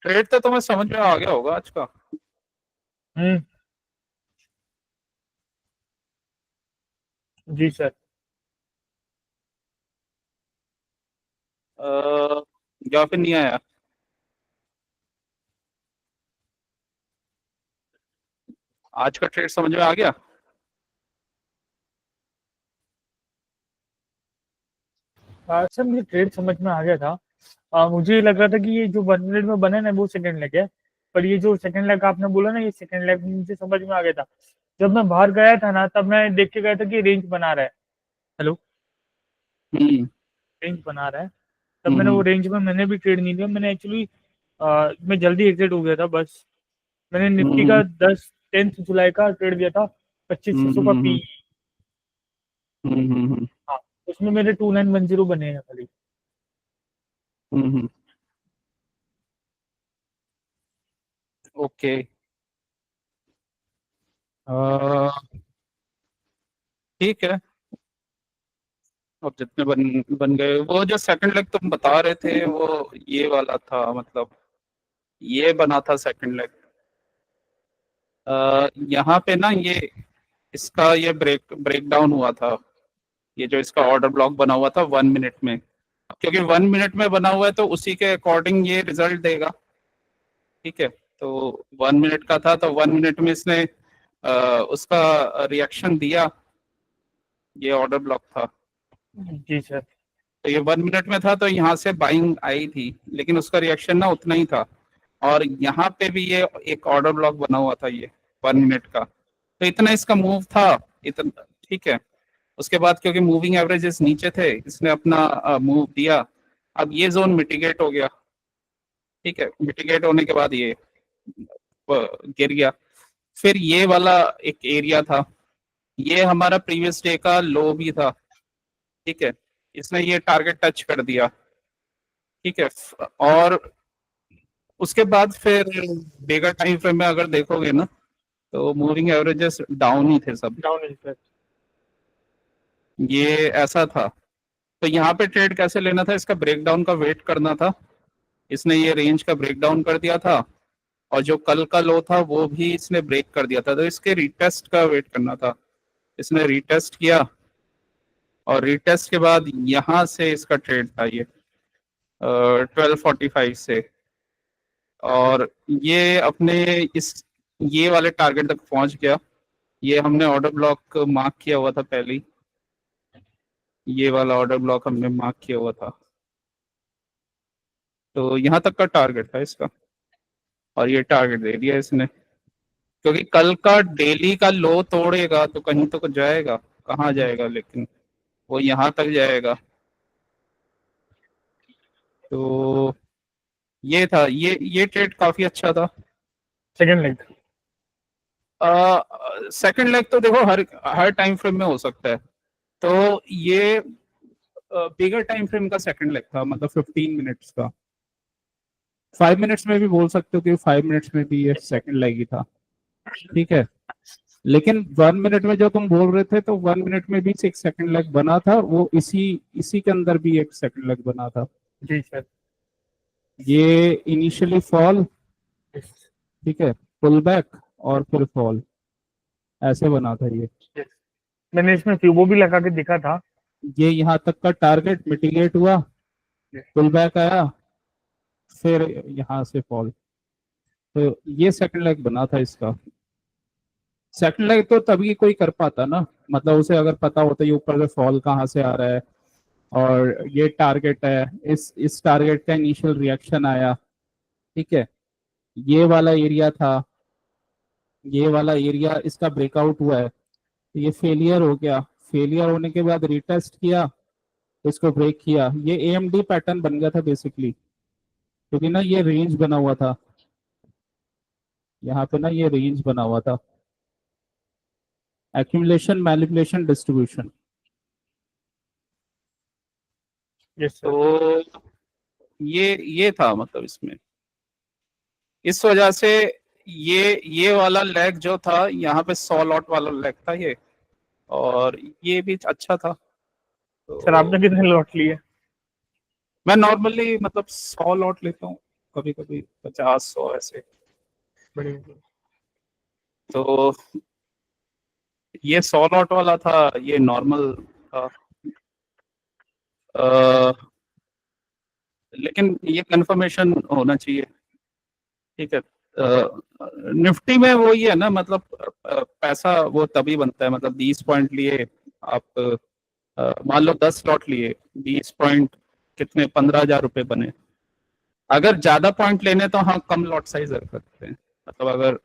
Trade तो तुम्हें समझ में आ गया होगा आज का। हम्म। जी सर। या फिर नहीं आया? आज का ट्रेड समझ में आ गया? सर मुझे ट्रेड समझ में आ गया था। मुझे लग रहा था कि ये जो 1 मिनट में बना ना वो सेकंड लेग है। पर ये जो सेकंड लेग आपने बोला ना, ये सेकंड लेग मुझे समझ में आ गया था। जब मैं बाहर गया था ना, तब मैं देख के गया था कि रेंज बना रहा है। हेलो। हम्म रेंज बना रहा है। तब मैंने वो हम्म रेंज में मैंने भी ट्रेड नहीं लिया। मैंने एक्चुअली मैं जल्दी एग्जिट हो गया था बस। मैंने निफ्टी हम्म का 10 जुलाई का ट्रेड दिया था, 25,600 का पी। हम्म हम्म हाँ, उसमें मेरे 2910 बने हैं खाली। हम्म। ओके। ठीक है। अब जितने बन गए, वो जो सेकंड लेग तुम बता रहे थे वो ये वाला था, मतलब ये बना था सेकंड लेग। यहाँ पे ना ये इसका ये ब्रेक डाउन हुआ था। ये जो इसका ऑर्डर ब्लॉक बना हुआ था 1 मिनट में, क्योंकि 1 मिनट में बना हुआ है तो उसी के अकॉर्डिंग ये रिजल्ट देगा। ठीक है, तो 1 मिनट का था तो 1 मिनट में इसने उसका रिएक्शन दिया। ये ऑर्डर ब्लॉक था, जी सर। तो ये 1 मिनट में था तो यहाँ से बाइंग आई थी, लेकिन उसका रिएक्शन ना उतना ही था। और यहाँ पे भी ये एक ऑर्डर ब्लॉक बना हुआ था ये 1 मिनट का, तो इतना इसका मूव था, इतना ठीक है। उसके बाद क्योंकि मूविंग एवरेजेस नीचे थे, इसने अपना मूव दिया। अब ये जोन मिटिगेट हो गया। ठीक है, मिटिगेट होने के बाद ये गिर गया। फिर ये वाला एक एरिया था, ये हमारा प्रीवियस डे का लो भी था। ठीक है, इसने ये टारगेट टच कर दिया। ठीक है, और उसके बाद फिर बेगर टाइम फ्रेम में अगर देखोगे ना, तो मूविंग एवरेजेस डाउन ही थे सब। डाउन है सर। ये ऐसा था, तो यहाँ पे ट्रेड कैसे लेना था, इसका ब्रेकडाउन का वेट करना था। इसने ये रेंज का ब्रेकडाउन कर दिया था, और जो कल का लो था वो भी इसने ब्रेक कर दिया था, तो इसके रिटेस्ट का वेट करना था। इसने रिटेस्ट किया, और रिटेस्ट के बाद यहाँ से इसका ट्रेड था ये 1245 से। और ये अपने इस ये वाले टारगेट तक पहुंच गया। ये हमने ऑर्डर ब्लॉक मार्क किया हुआ था पहले ही, ये वाला ऑर्डर ब्लॉक हमने मार्क किया हुआ था। तो यहाँ तक का टारगेट था इसका, और ये टारगेट दे दिया इसने, क्योंकि कल का डेली का लो तोड़ेगा तो कहीं तो जाएगा। कहाँ जाएगा, लेकिन वो यहाँ तक जाएगा। तो ये था, ये ट्रेड काफी अच्छा था। Second leg. सेकंड लेग तो देखो हर हर टाइम फ्रेम में हो सकता है। तो ये बिगर टाइम फ्रेम का सेकंड लेग था, मतलब 15 मिनट्स का। 5 मिनट्स में भी बोल सकते हो कि 5 मिनट्स में भी ये सेकंड लेग ही था। ठीक है, लेकिन 1 मिनट में जो तुम बोल रहे थे, तो 1 मिनट में भी एक सेकंड लेग बना था, वो इसी इसी के अंदर भी एक सेकंड लेग बना था। जी सर। ये इनिशियली फॉल, ठीक है, पुल बैक, और फिर फॉल, ऐसे बना था ये। मैंने इसमें फ्यूबो भी लगा के देखा था। ये यहाँ तक का टारगेट मिटिगेट हुआ, पुल बैक आया, फिर यहाँ से फॉल। तो ये सेकंड लेग बना था इसका। सेकंड लेग तो तभी कोई कर पाता ना, मतलब उसे अगर पता होता ये ऊपर से फॉल कहाँ से आ रहा है, और ये टारगेट है, इस टारगेट का इनिशियल रिएक्शन आया। ठीक है, ये वाला एरिया था, ये वाला एरिया इसका ब्रेकआउट हुआ है, तो ये फेलियर हो गया। फेलियर होने के बाद रिटेस्ट किया, इसको ब्रेक किया। ये एएमडी पैटर्न बन गया था बेसिकली, क्योंकि ना ये रेंज बना हुआ था, यहाँ पे ना ये रेंज बना हुआ था। Accumulation, manipulation, distribution. Yes sir. तो ये था मतलब इसमें, इस वजह से ये वाला लेग जो था यहाँ पे 100 लॉट वाला लेग था ये, और ये भी अच्छा था। सर आपने तो कितने लॉट लिए? मैं नॉर्मली मतलब 100 लॉट लेता हूँ। कभी कभी 50-100 ऐसे। बढ़िया। तो ये 100 लॉट वाला था, ये नॉर्मल था। अ, लेकिन ये कंफर्मेशन होना चाहिए। ठीक है। निफ्टी में वही है ना, मतलब पैसा वो तभी बनता है, मतलब 20 पॉइंट लिए आप, मान लो 10 लॉट लिए, 20 पॉइंट कितने, 15,000 रुपये बने। अगर ज्यादा पॉइंट लेने तो हाँ कम लॉट साइज रख सकते हैं। मतलब अगर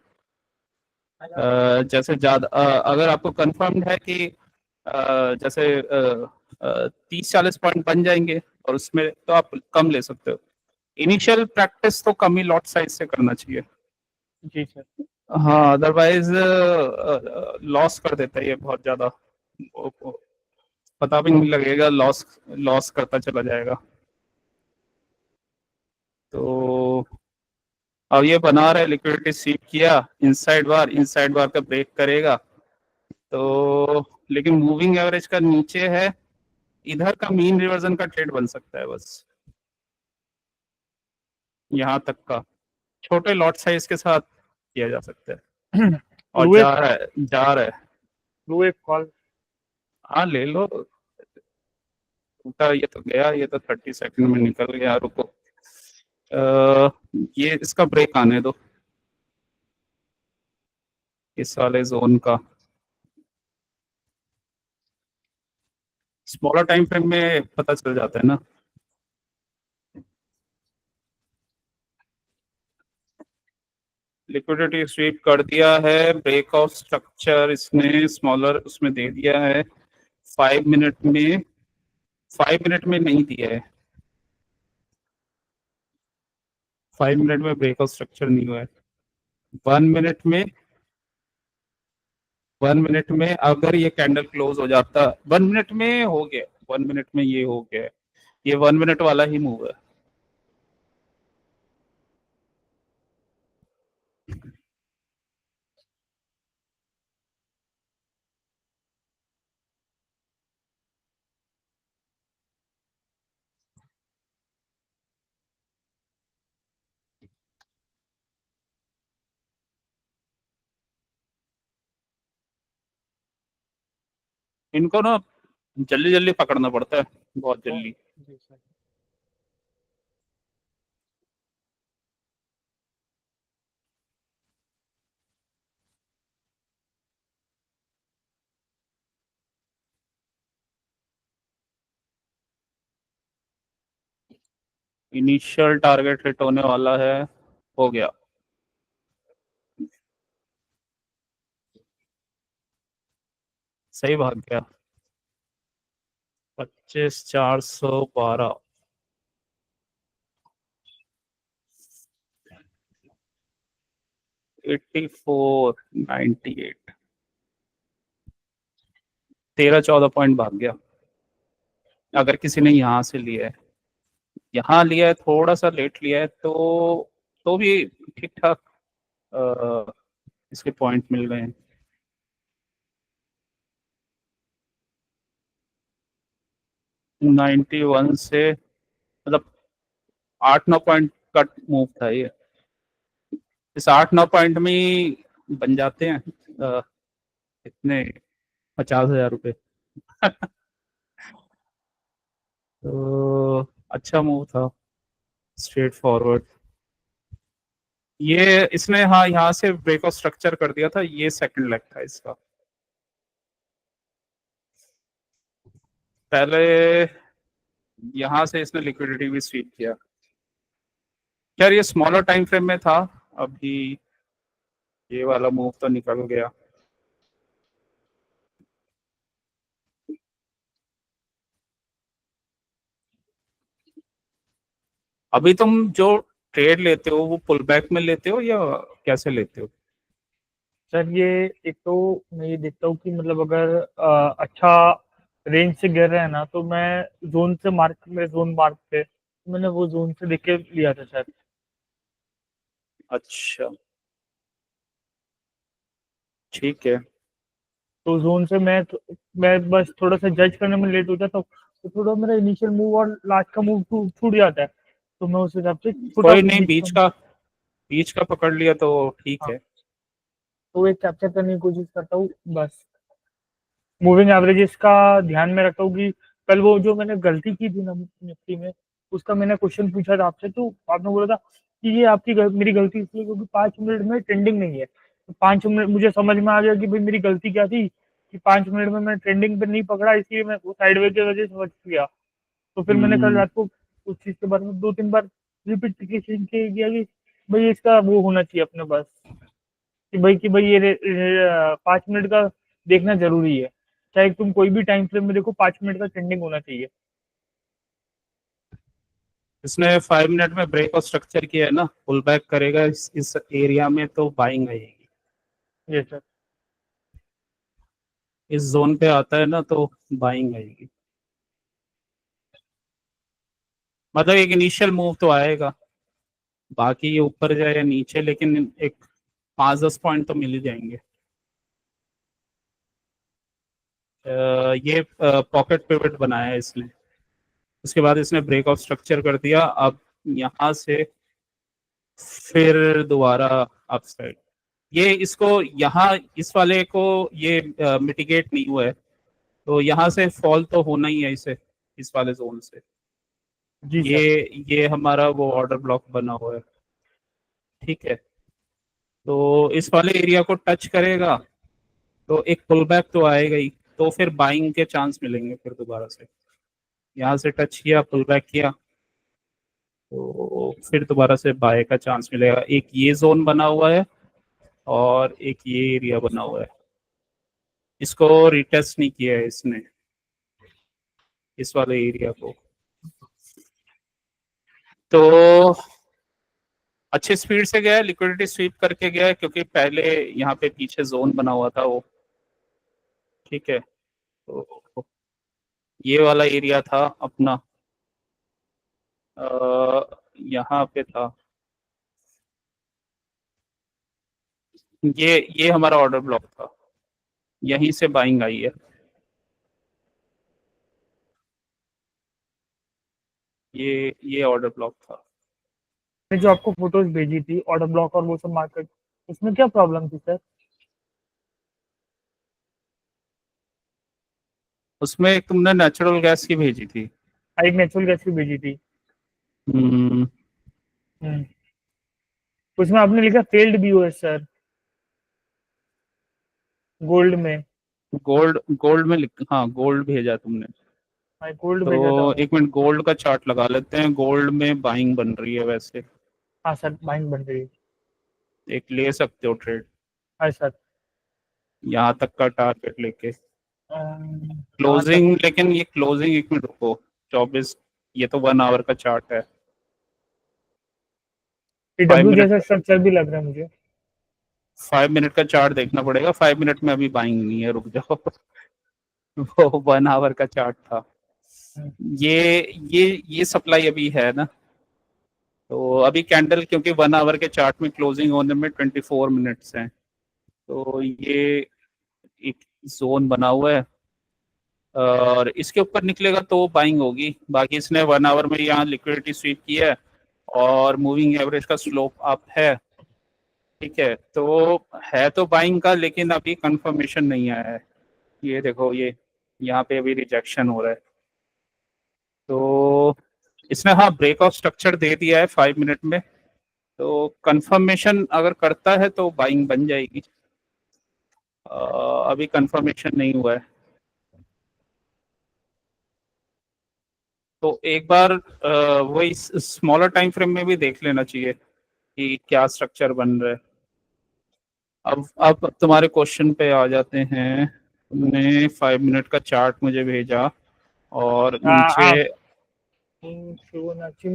जैसे ज्यादा अगर आपको कंफर्म्ड है कि जैसे 30-40 पॉइंट बन जाएंगे और उसमें तो आप कम ले सकते हो। इनिशियल प्रैक्टिस तो कम ही लॉट साइज से करना चाहिए। जी सर। हाँ, अदरवाइज लॉस कर देता है ये बहुत ज्यादा। पता भी नहीं लगेगा, लॉस लॉस करता चला जाएगा। तो अब ये बना रहा है, लिक्विडिटी स्वीप किया, इनसाइड बार का ब्रेक करेगा तो, लेकिन मूविंग एवरेज का नीचे है, इधर का मीन रिवर्जन का ट्रेड बन सकता है बस, यहाँ तक का छोटे लॉट साइज के साथ किया जा सकता है। और रू एक जा रहा है। रू एक कॉल। हाँ ले लो। टूटा ये तो गया, ये तो 30 सेकंड में निकल गया, रुको। ये इसका ब्रेक आने दो, इस वाले जोन का। स्मॉलर टाइम फ्रेम में पता चल जाता है ना। लिक्विडिटी स्वीप कर दिया है, ब्रेक ऑफ स्ट्रक्चर इसने स्मॉलर उसमें दे दिया है। 5 मिनट में, 5 मिनट में नहीं दिया है, 5 मिनट में ब्रेक ऑफ स्ट्रक्चर नहीं हुआ है। 1 मिनट में, 1 मिनट में अगर ये कैंडल क्लोज हो जाता, 1 मिनट में हो गया, 1 मिनट में ये हो गया, ये 1 मिनट वाला ही मूव है। इनको ना जल्दी जल्दी पकड़ना पड़ता है, बहुत जल्दी। जी सर। इनिशियल टारगेट हिट होने वाला है, हो गया। सही भाग गया। 25,412। 8498। 13-14 पॉइंट भाग गया। अगर किसी ने यहाँ से लिया है, यहाँ लिया है, थोड़ा सा लेट लिया है तो भी ठीक ठाक इसके पॉइंट मिल गए हैं। 91 से, मतलब 8-9 पॉइंट का मूव था ये। इस 8-9 पॉइंट में ही बन जाते हैं इतने 50,000 रुपये। तो अच्छा मूव था, स्ट्रेट फॉरवर्ड। ये इसने हाँ यहाँ से ब्रेक ऑफ स्ट्रक्चर कर दिया था, ये सेकंड लेग था इसका। पहले यहाँ से इसने लिक्विडिटी भी स्वीप किया। खैर ये स्मॉलर टाइम फ्रेम में था, अभी ये वाला मूव तो निकल गया। अभी तुम जो ट्रेड लेते हो वो पुल बैक में लेते हो या कैसे लेते हो? सर ये एक तो मैं ये देखता हूँ कि मतलब अगर अच्छा रेंज से गिर रहा है ना, तो मैं जोन से मार्क में जोन मार्क थे, तो मैंने वो जोन से देख के लिया था सर। अच्छा, ठीक है। तो जोन से मैं बस थोड़ा सा जज करने में लेट हो जाता हूँ, तो थोड़ा मेरा इनिशियल मूव और लास्ट का मूव छूट जाता है। तो मैं उस हिसाब से फुट कोई ऑफ नहीं, बीच का पकड़ लिया तो ठीक हाँ, है। तो एक कैप्चर करने की कोशिश करता हूँ बस। मूविंग एवरेजेस का ध्यान में रखता हूँ कि कल वो जो मैंने गलती की थी ना निफ्टी में, उसका मैंने क्वेश्चन पूछा था आपसे, तो आपने बोला था कि ये आपकी मेरी गलती इसलिए क्योंकि 5 मिनट में ट्रेंडिंग नहीं है। तो 5 मिनट मुझे समझ में आ गया कि भाई मेरी गलती क्या थी, कि 5 मिनट में मैं ट्रेंडिंग पे नहीं पकड़ा, इसलिए मैं वो साइडवे की वजह से बच गया। तो फिर मैंने कल हम्म। रात को उस चीज के बारे में 2-3 बार रिपीटेशन किया कि भाई इसका वो होना चाहिए अपने पास, कि भाई ये 5 मिनट का देखना जरूरी है। चाहे तुम कोई भी टाइम फ्रेम में देखो, 5 मिनट का ट्रेंडिंग होना चाहिए। इसने 5 मिनट में ब्रेक और स्ट्रक्चर किया है ना, पुल बैक करेगा इस एरिया में तो बाइंग आएगी। जी सर। इस जोन पे आता है ना तो बाइंग आएगी। मतलब एक इनिशियल मूव तो आएगा, बाकी ये ऊपर जाए या नीचे, लेकिन एक 5-10 पॉइंट तो मिल ही जाएंगे। ये पॉकेट पिवट बनाया है इसने, उसके बाद इसने ब्रेक ऑफ स्ट्रक्चर कर दिया। अब यहाँ से फिर दोबारा अपसाइड, ये इसको यहाँ इस वाले को ये मिटिगेट नहीं हुआ है, तो यहाँ से फॉल तो होना ही है इसे, इस वाले जोन से। जी ये सर। ये हमारा वो ऑर्डर ब्लॉक बना हुआ है, ठीक है। तो इस वाले एरिया को टच करेगा तो एक पुल बैक तो आएगा ही, तो फिर बाइंग के चांस मिलेंगे फिर दोबारा से। यहाँ से टच किया, पुल बैक किया, तो फिर दोबारा से बाय का चांस मिलेगा। एक ये जोन बना हुआ है और एक ये एरिया बना हुआ है, इसको रिटेस्ट नहीं किया है इसने, इस वाले एरिया को। तो अच्छी स्पीड से गया है, लिक्विडिटी स्वीप करके गया है, क्योंकि पहले यहाँ पे पीछे जोन बना हुआ था वो, ठीक है। तो ये वाला एरिया था अपना, यहाँ पे था, ये हमारा ऑर्डर ब्लॉक था, यहीं से बाइंग आई है। ये ऑर्डर ब्लॉक था। मैंने जो आपको फोटोज भेजी थी ऑर्डर ब्लॉक और वो सब मार्केट, उसमें क्या प्रॉब्लम थी सर? उसमें एक तुमने नेचुरल गैस की भेजी थी। एक नेचुरल गैस की भेजी थी। हम्म। हम्म। उसमें आपने लिखा फेल्ड भी हुआ है सर, गोल्ड में। गोल्ड में हाँ, गोल्ड भेजा तुमने। हाँ, गोल्ड भेजा था तो मैंने। एक मिनट, गोल्ड का चार्ट लगा लेते हैं। गोल्ड में बाइंग बन रही है वैसे, हाँ सर, बाइंग बन रही है। एक ले सकते हो ट्रेड, हाँ सर। यहाँ तक का टारगेट लेके। कहाँ तक? क्लोजिंग, लेकिन ये क्लोजिंग, एक मिनट रुको, 24, ये तो 1 आवर का चार्ट है। ये फाइव डब्ल्यू मिनट जैसा स्ट्रक्चर भी लग रहा है मुझे। 5 मिनट का चार्ट देखना पड़ेगा। 5 मिनट में अभी बाइंग नहीं है, रुक जाओ। वो 1 आवर का चार्ट था। हम्म। ये सप्लाई अभी है ना, तो अभी कैंडल, क्योंकि 1 आवर के चार्ट में क्लोजिंग होने में 24 मिनट्स हैं, तो ये एक जोन बना हुआ है, और इसके ऊपर निकलेगा तो बाइंग होगी। बाकी इसने 1 आवर में यहाँ लिक्विडिटी स्वीप की है, और मूविंग एवरेज का स्लोप अप है, ठीक है। तो है तो बाइंग का, लेकिन अभी कंफर्मेशन नहीं आया है। ये देखो, ये यहाँ पे अभी रिजेक्शन हो रहा है, तो इसने हाँ ब्रेक ऑफ स्ट्रक्चर दे दिया है 5 मिनट में, तो कंफर्मेशन अगर करता है तो बाइंग बन जाएगी। अभी कंफर्मेशन नहीं हुआ है, तो एक बार वही स्मॉलर टाइम फ्रेम में भी देख लेना चाहिए कि क्या स्ट्रक्चर बन रहा है। अब तुम्हारे क्वेश्चन पे आ जाते हैं। तुमने 5 मिनट का चार्ट मुझे भेजा, और नीचे आप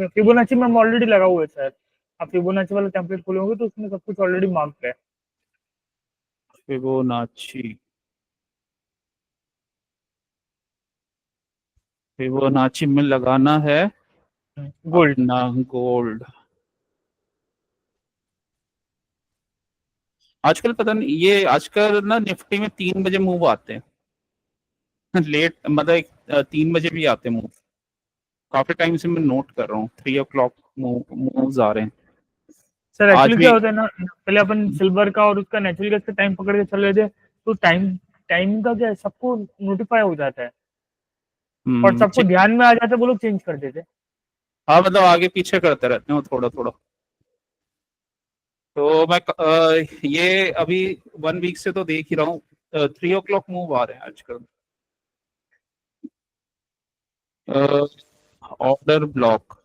फिबोनाची में ऑलरेडी लगा हुआ है सर। आप फिबोनाची वाला टेम्पलेट खोलोगे तो उसमें सब कुछ ऑलरेडी मार्क्ड है। फिबोनाची, फिबोनाची में लगाना है गोल्ड। अपना गोल्ड। आजकल पता नहीं, ये आजकल ना निफ्टी में 3 बजे मूव आते हैं। लेट मतलब 3 बजे भी आते हैं मूव। काफी टाइम से मैं नोट कर रहा हूँ 3 o'clock मूव्स आ रहे हैं। सर आज एक्चुअली भी क्या होता है ना, पहले अपन सिल्वर का और उसका नेचुरल गैस का टाइम पकड़ के चल रहे थे, तो टाइम का क्या है, सबको नोटिफाई हो जाता है और सबको ध्यान में आ जाता है, वो लोग चेंज कर देते हैं। हाँ मतलब आगे पीछे करते रहते हैं थोड़ा थोड़ा। तो मैं ये अभी 1 वीक से तो देख ही रहा हूँ 3 o'clock मूव आ रहे हैं आजकल। ऑर्डर ब्लॉक,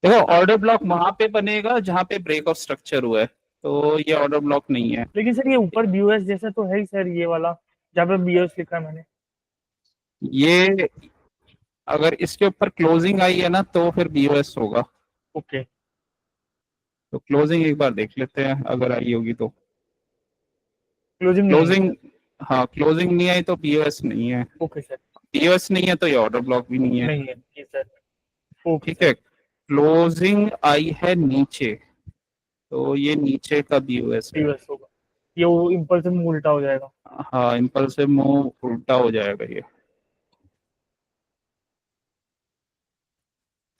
देखो ऑर्डर ब्लॉक वहां पे बनेगा जहां पे ब्रेक ऑफ स्ट्रक्चर हुआ है, तो ये ऑर्डर ब्लॉक नहीं है। लेकिन सर ये ऊपर बीओएस जैसा तो है ही सर, ये वाला जहाँ पे बीओएस लिखा है मैंने। ये अगर इसके ऊपर क्लोजिंग आई है ना तो फिर बीओएस होगा। ओके, तो क्लोजिंग एक बार देख लेते हैं, अगर आई होगी तो। क्लोजिंग नहीं है क्लोजिंग, सर। हाँ क्लोजिंग नहीं आई तो बीओएस नहीं है। ओके सर, बीओएस नहीं है तो ये ऑर्डर ब्लॉक भी नहीं है। नहीं है जी सर। ओके ठीक सर। है, क्लोजिंग आई है नीचे, तो ये नीचे का बीओएस है। बीओएस होगा, ये वो इम्पल्सिव मूव उल्टा हो जाएगा। हाँ इम्पल्सिव मूव उल्टा हो जाएगा ये।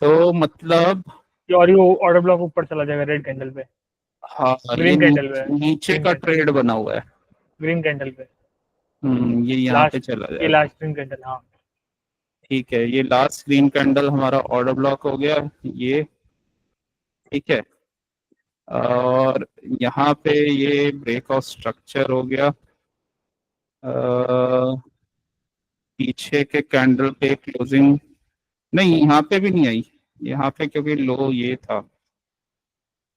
तो मतलब और ये ऑर्डर ब्लॉक ऊपर चला जाएगा रेड कैंडल पे, हाँ ये ग्रीन कैंडल पे, नीचे ग्रीन का कैंडल, ट्रेड बना हुआ है। ग्रीन कैंडल पे ये यहाँ पे लास्ट, चला ये जाएगा। Last green candle. हाँ ठीक है, ये लास्ट ग्रीन कैंडल हमारा ऑर्डर ब्लॉक हो गया ये। ठीक है, और यहाँ पे ये ब्रेक ऑफ स्ट्रक्चर हो गया। पीछे के कैंडल पे क्लोजिंग नहीं, यहाँ पे भी नहीं आई, यहाँ पे क्योंकि लो ये था।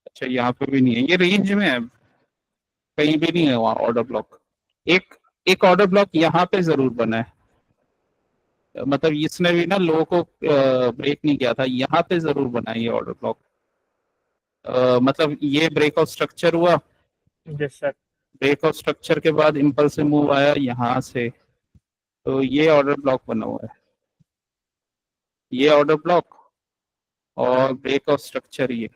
अच्छा यहाँ पे भी नहीं है, ये रेंज में है, कहीं भी नहीं है वहाँ ऑर्डर ब्लॉक। एक एक ऑर्डर ब्लॉक यहाँ पे जरूर बना है, मतलब इसने भी ना लो को ब्रेक नहीं किया था, यहाँ पे जरूर बना है ये ऑर्डर ब्लॉक। मतलब ये ब्रेक ऑफ स्ट्रक्चर हुआ, yes sir. Break of structure के बाद इम्पल्सिव मूव आया यहाँ से, तो ये ऑर्डर ब्लॉक बना हुआ है, ये ऑर्डर ब्लॉक और ब्रेक ऑफ स्ट्रक्चर ये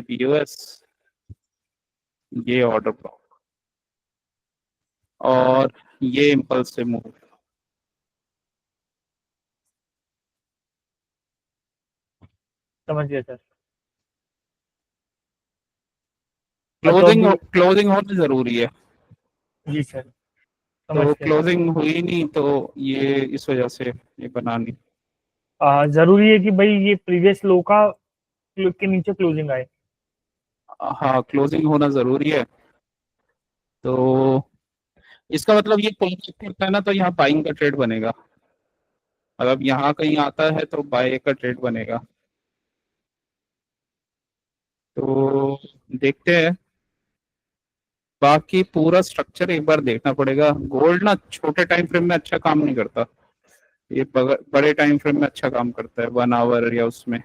बीओएस, ये ऑर्डर ब्लॉक और ये इम्पल्सिव मूव। समझ गया सर। तो क्लोजिंग अभी क्लोजिंग होना जरूरी है, जी सर, समझ तो गया सर। क्लोजिंग हुई नहीं तो ये इस वजह से ये बना नहीं। जरूरी है कि भाई ये प्रीवियस लो का के नीचे क्लोजिंग आए। हाँ क्लोजिंग होना जरूरी है। तो इसका मतलब ये पुल करता है ना, तो यहाँ बाइंग का ट्रेड बनेगा, मतलब यहाँ कहीं आता है तो बाय का ट्रेड बनेगा। तो देखते हैं, बाकी पूरा स्ट्रक्चर एक बार देखना पड़ेगा। गोल्ड ना छोटे टाइम फ्रेम में अच्छा काम नहीं करता, ये बड़े टाइम फ्रेम में अच्छा काम करता है, 1 आवर या उसमें।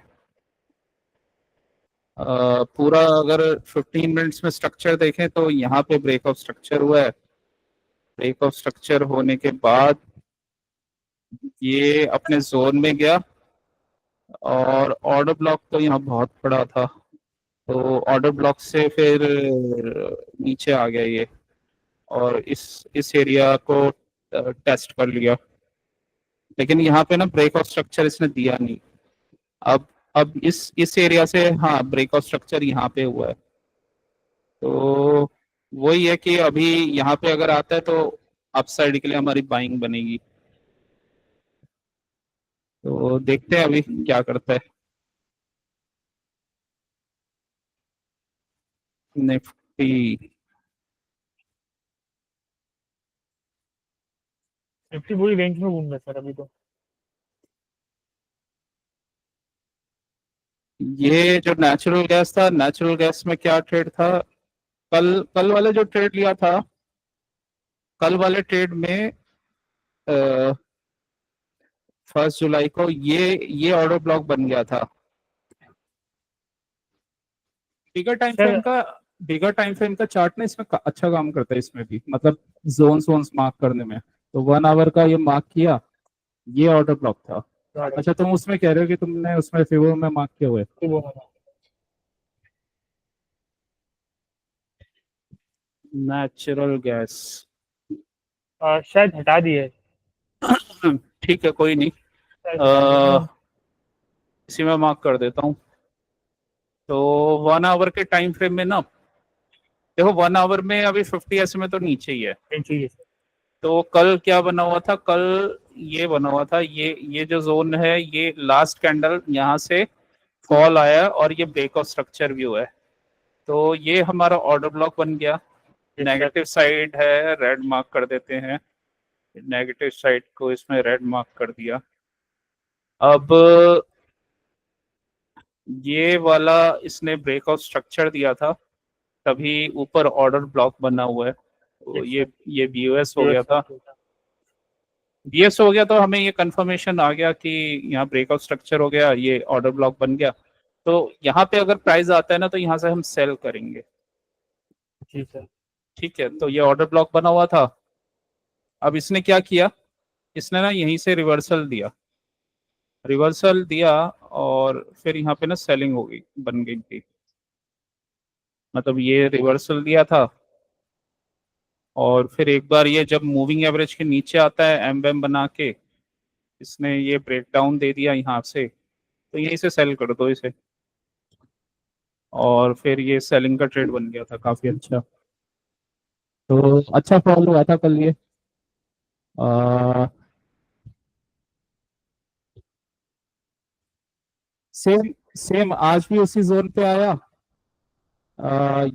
पूरा अगर 15 मिनट्स में स्ट्रक्चर देखें तो यहाँ पे ब्रेक ऑफ स्ट्रक्चर हुआ है, ब्रेक ऑफ स्ट्रक्चर होने के बाद ये अपने जोन में गया और ऑर्डर ब्लॉक तो यहाँ बहुत बड़ा था, तो ऑर्डर ब्लॉक से फिर नीचे आ गया ये, और इस एरिया को टेस्ट कर लिया, लेकिन यहाँ पे ना ब्रेक ऑफ स्ट्रक्चर इसने दिया नहीं। अब इस एरिया से हाँ ब्रेक ऑफ स्ट्रक्चर यहाँ पे हुआ है, तो वही है कि अभी यहाँ पे अगर आता है तो अपसाइड के लिए हमारी बाइंग बनेगी। तो देखते हैं अभी क्या करता है निफ्टी। निफ्टी पूरी रेंज में घूम रहा है सर अभी तो। ये जो नेचुरल गैस था, नेचुरल गैस में क्या ट्रेड था, कल कल वाले जो ट्रेड लिया था, कल वाले ट्रेड में 1 जुलाई को ये ऑर्डर ब्लॉक बन गया था। बिगर टाइम सर फ्रेम का बिगर टाइम फ्रेम का चार्ट ना इसमें अच्छा काम करता है, इसमें भी मतलब जोन्स मार्क करने में। तो 1 आवर का ये मार्क किया, ये ऑर्डर ब्लॉक था। अच्छा तुम उसमें कह रहे हो कि तुमने उसमें फिगर में मार्क किया हुआ है। तो वो नेचुरल गैस शायद हटा दिए। ठीक है कोई नहीं, इसी में मार्क कर देता हूँ। तो 1 आवर के टाइम फ्रेम में ना, देखो 1 आवर में अभी 50 एसएम तो नीचे ही है। चाहिए सर। तो कल क्या बना हुआ था, कल ये बना हुआ था, ये जो जोन है, ये लास्ट कैंडल यहाँ से फॉल आया और ये ब्रेकआउट स्ट्रक्चर व्यू है। तो ये हमारा ऑर्डर ब्लॉक बन गया। नेगेटिव साइड है, रेड मार्क कर देते हैं। नेगेटिव साइड को इसमें रेड मार्क कर दिया। अब ये वाला इसने ब्रेकआउट स्ट्रक्चर दिया था, तभी ऊपर ऑर्डर ब्लॉक बना हुआ है। तो ये बीओएस हो गया था। बीएस हो गया तो हमें ये कंफर्मेशन आ गया कि यहाँ ब्रेकआउट स्ट्रक्चर हो गया, ये ऑर्डर ब्लॉक बन गया। तो यहाँ पे अगर प्राइस आता है ना, तो यहाँ से हम सेल करेंगे। जी सर। ठीक है, तो ये ऑर्डर ब्लॉक बना हुआ था। अब इसने क्या किया, इसने ना यहीं से रिवर्सल दिया, रिवर्सल दिया और फिर यहाँ पे ना सेलिंग हो गई, बन गई थी। मतलब ये रिवर्सल दिया था और फिर एक बार ये जब मूविंग एवरेज के नीचे आता है एम बना के, इसने ये ब्रेकडाउन दे दिया यहाँ से, तो यहीं से सेल कर दो इसे। और फिर ये सेलिंग का ट्रेड बन गया था काफी अच्छा। तो अच्छा फॉल हुआ था कल ये। सेम सेम आज भी उसी जोन पे आया।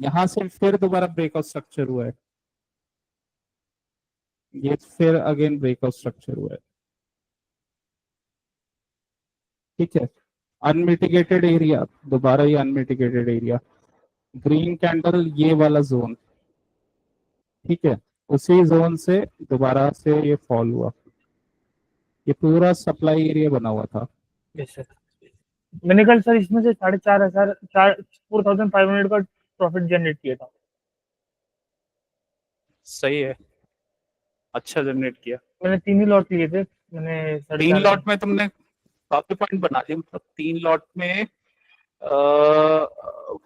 यहाँ से फिर दोबारा ब्रेकआउट स्ट्रक्चर हुआ है, ये फिर अगेन ब्रेकआउट स्ट्रक्चर हुआ है। ठीक है, अनमिटिगेटेड एरिया, दोबारा ये अनमिटिगेटेड एरिया, ग्रीन कैंडल, ये वाला जोन। ठीक है, उसी जोन से दोबारा से ये फॉल हुआ। ये पूरा सप्लाई एरिया बना हुआ था। Yes sir. मैंने कल सर इसमें से 4,500 4,500 का प्रॉफिट जनरेट किया था। सही है, अच्छा जनरेट किया। मैंने 3 ही लॉट लिए थे। मैंने 3 4,500 लॉट में तुमने काफी पॉइंट बना दिए। मतलब 3 लॉट में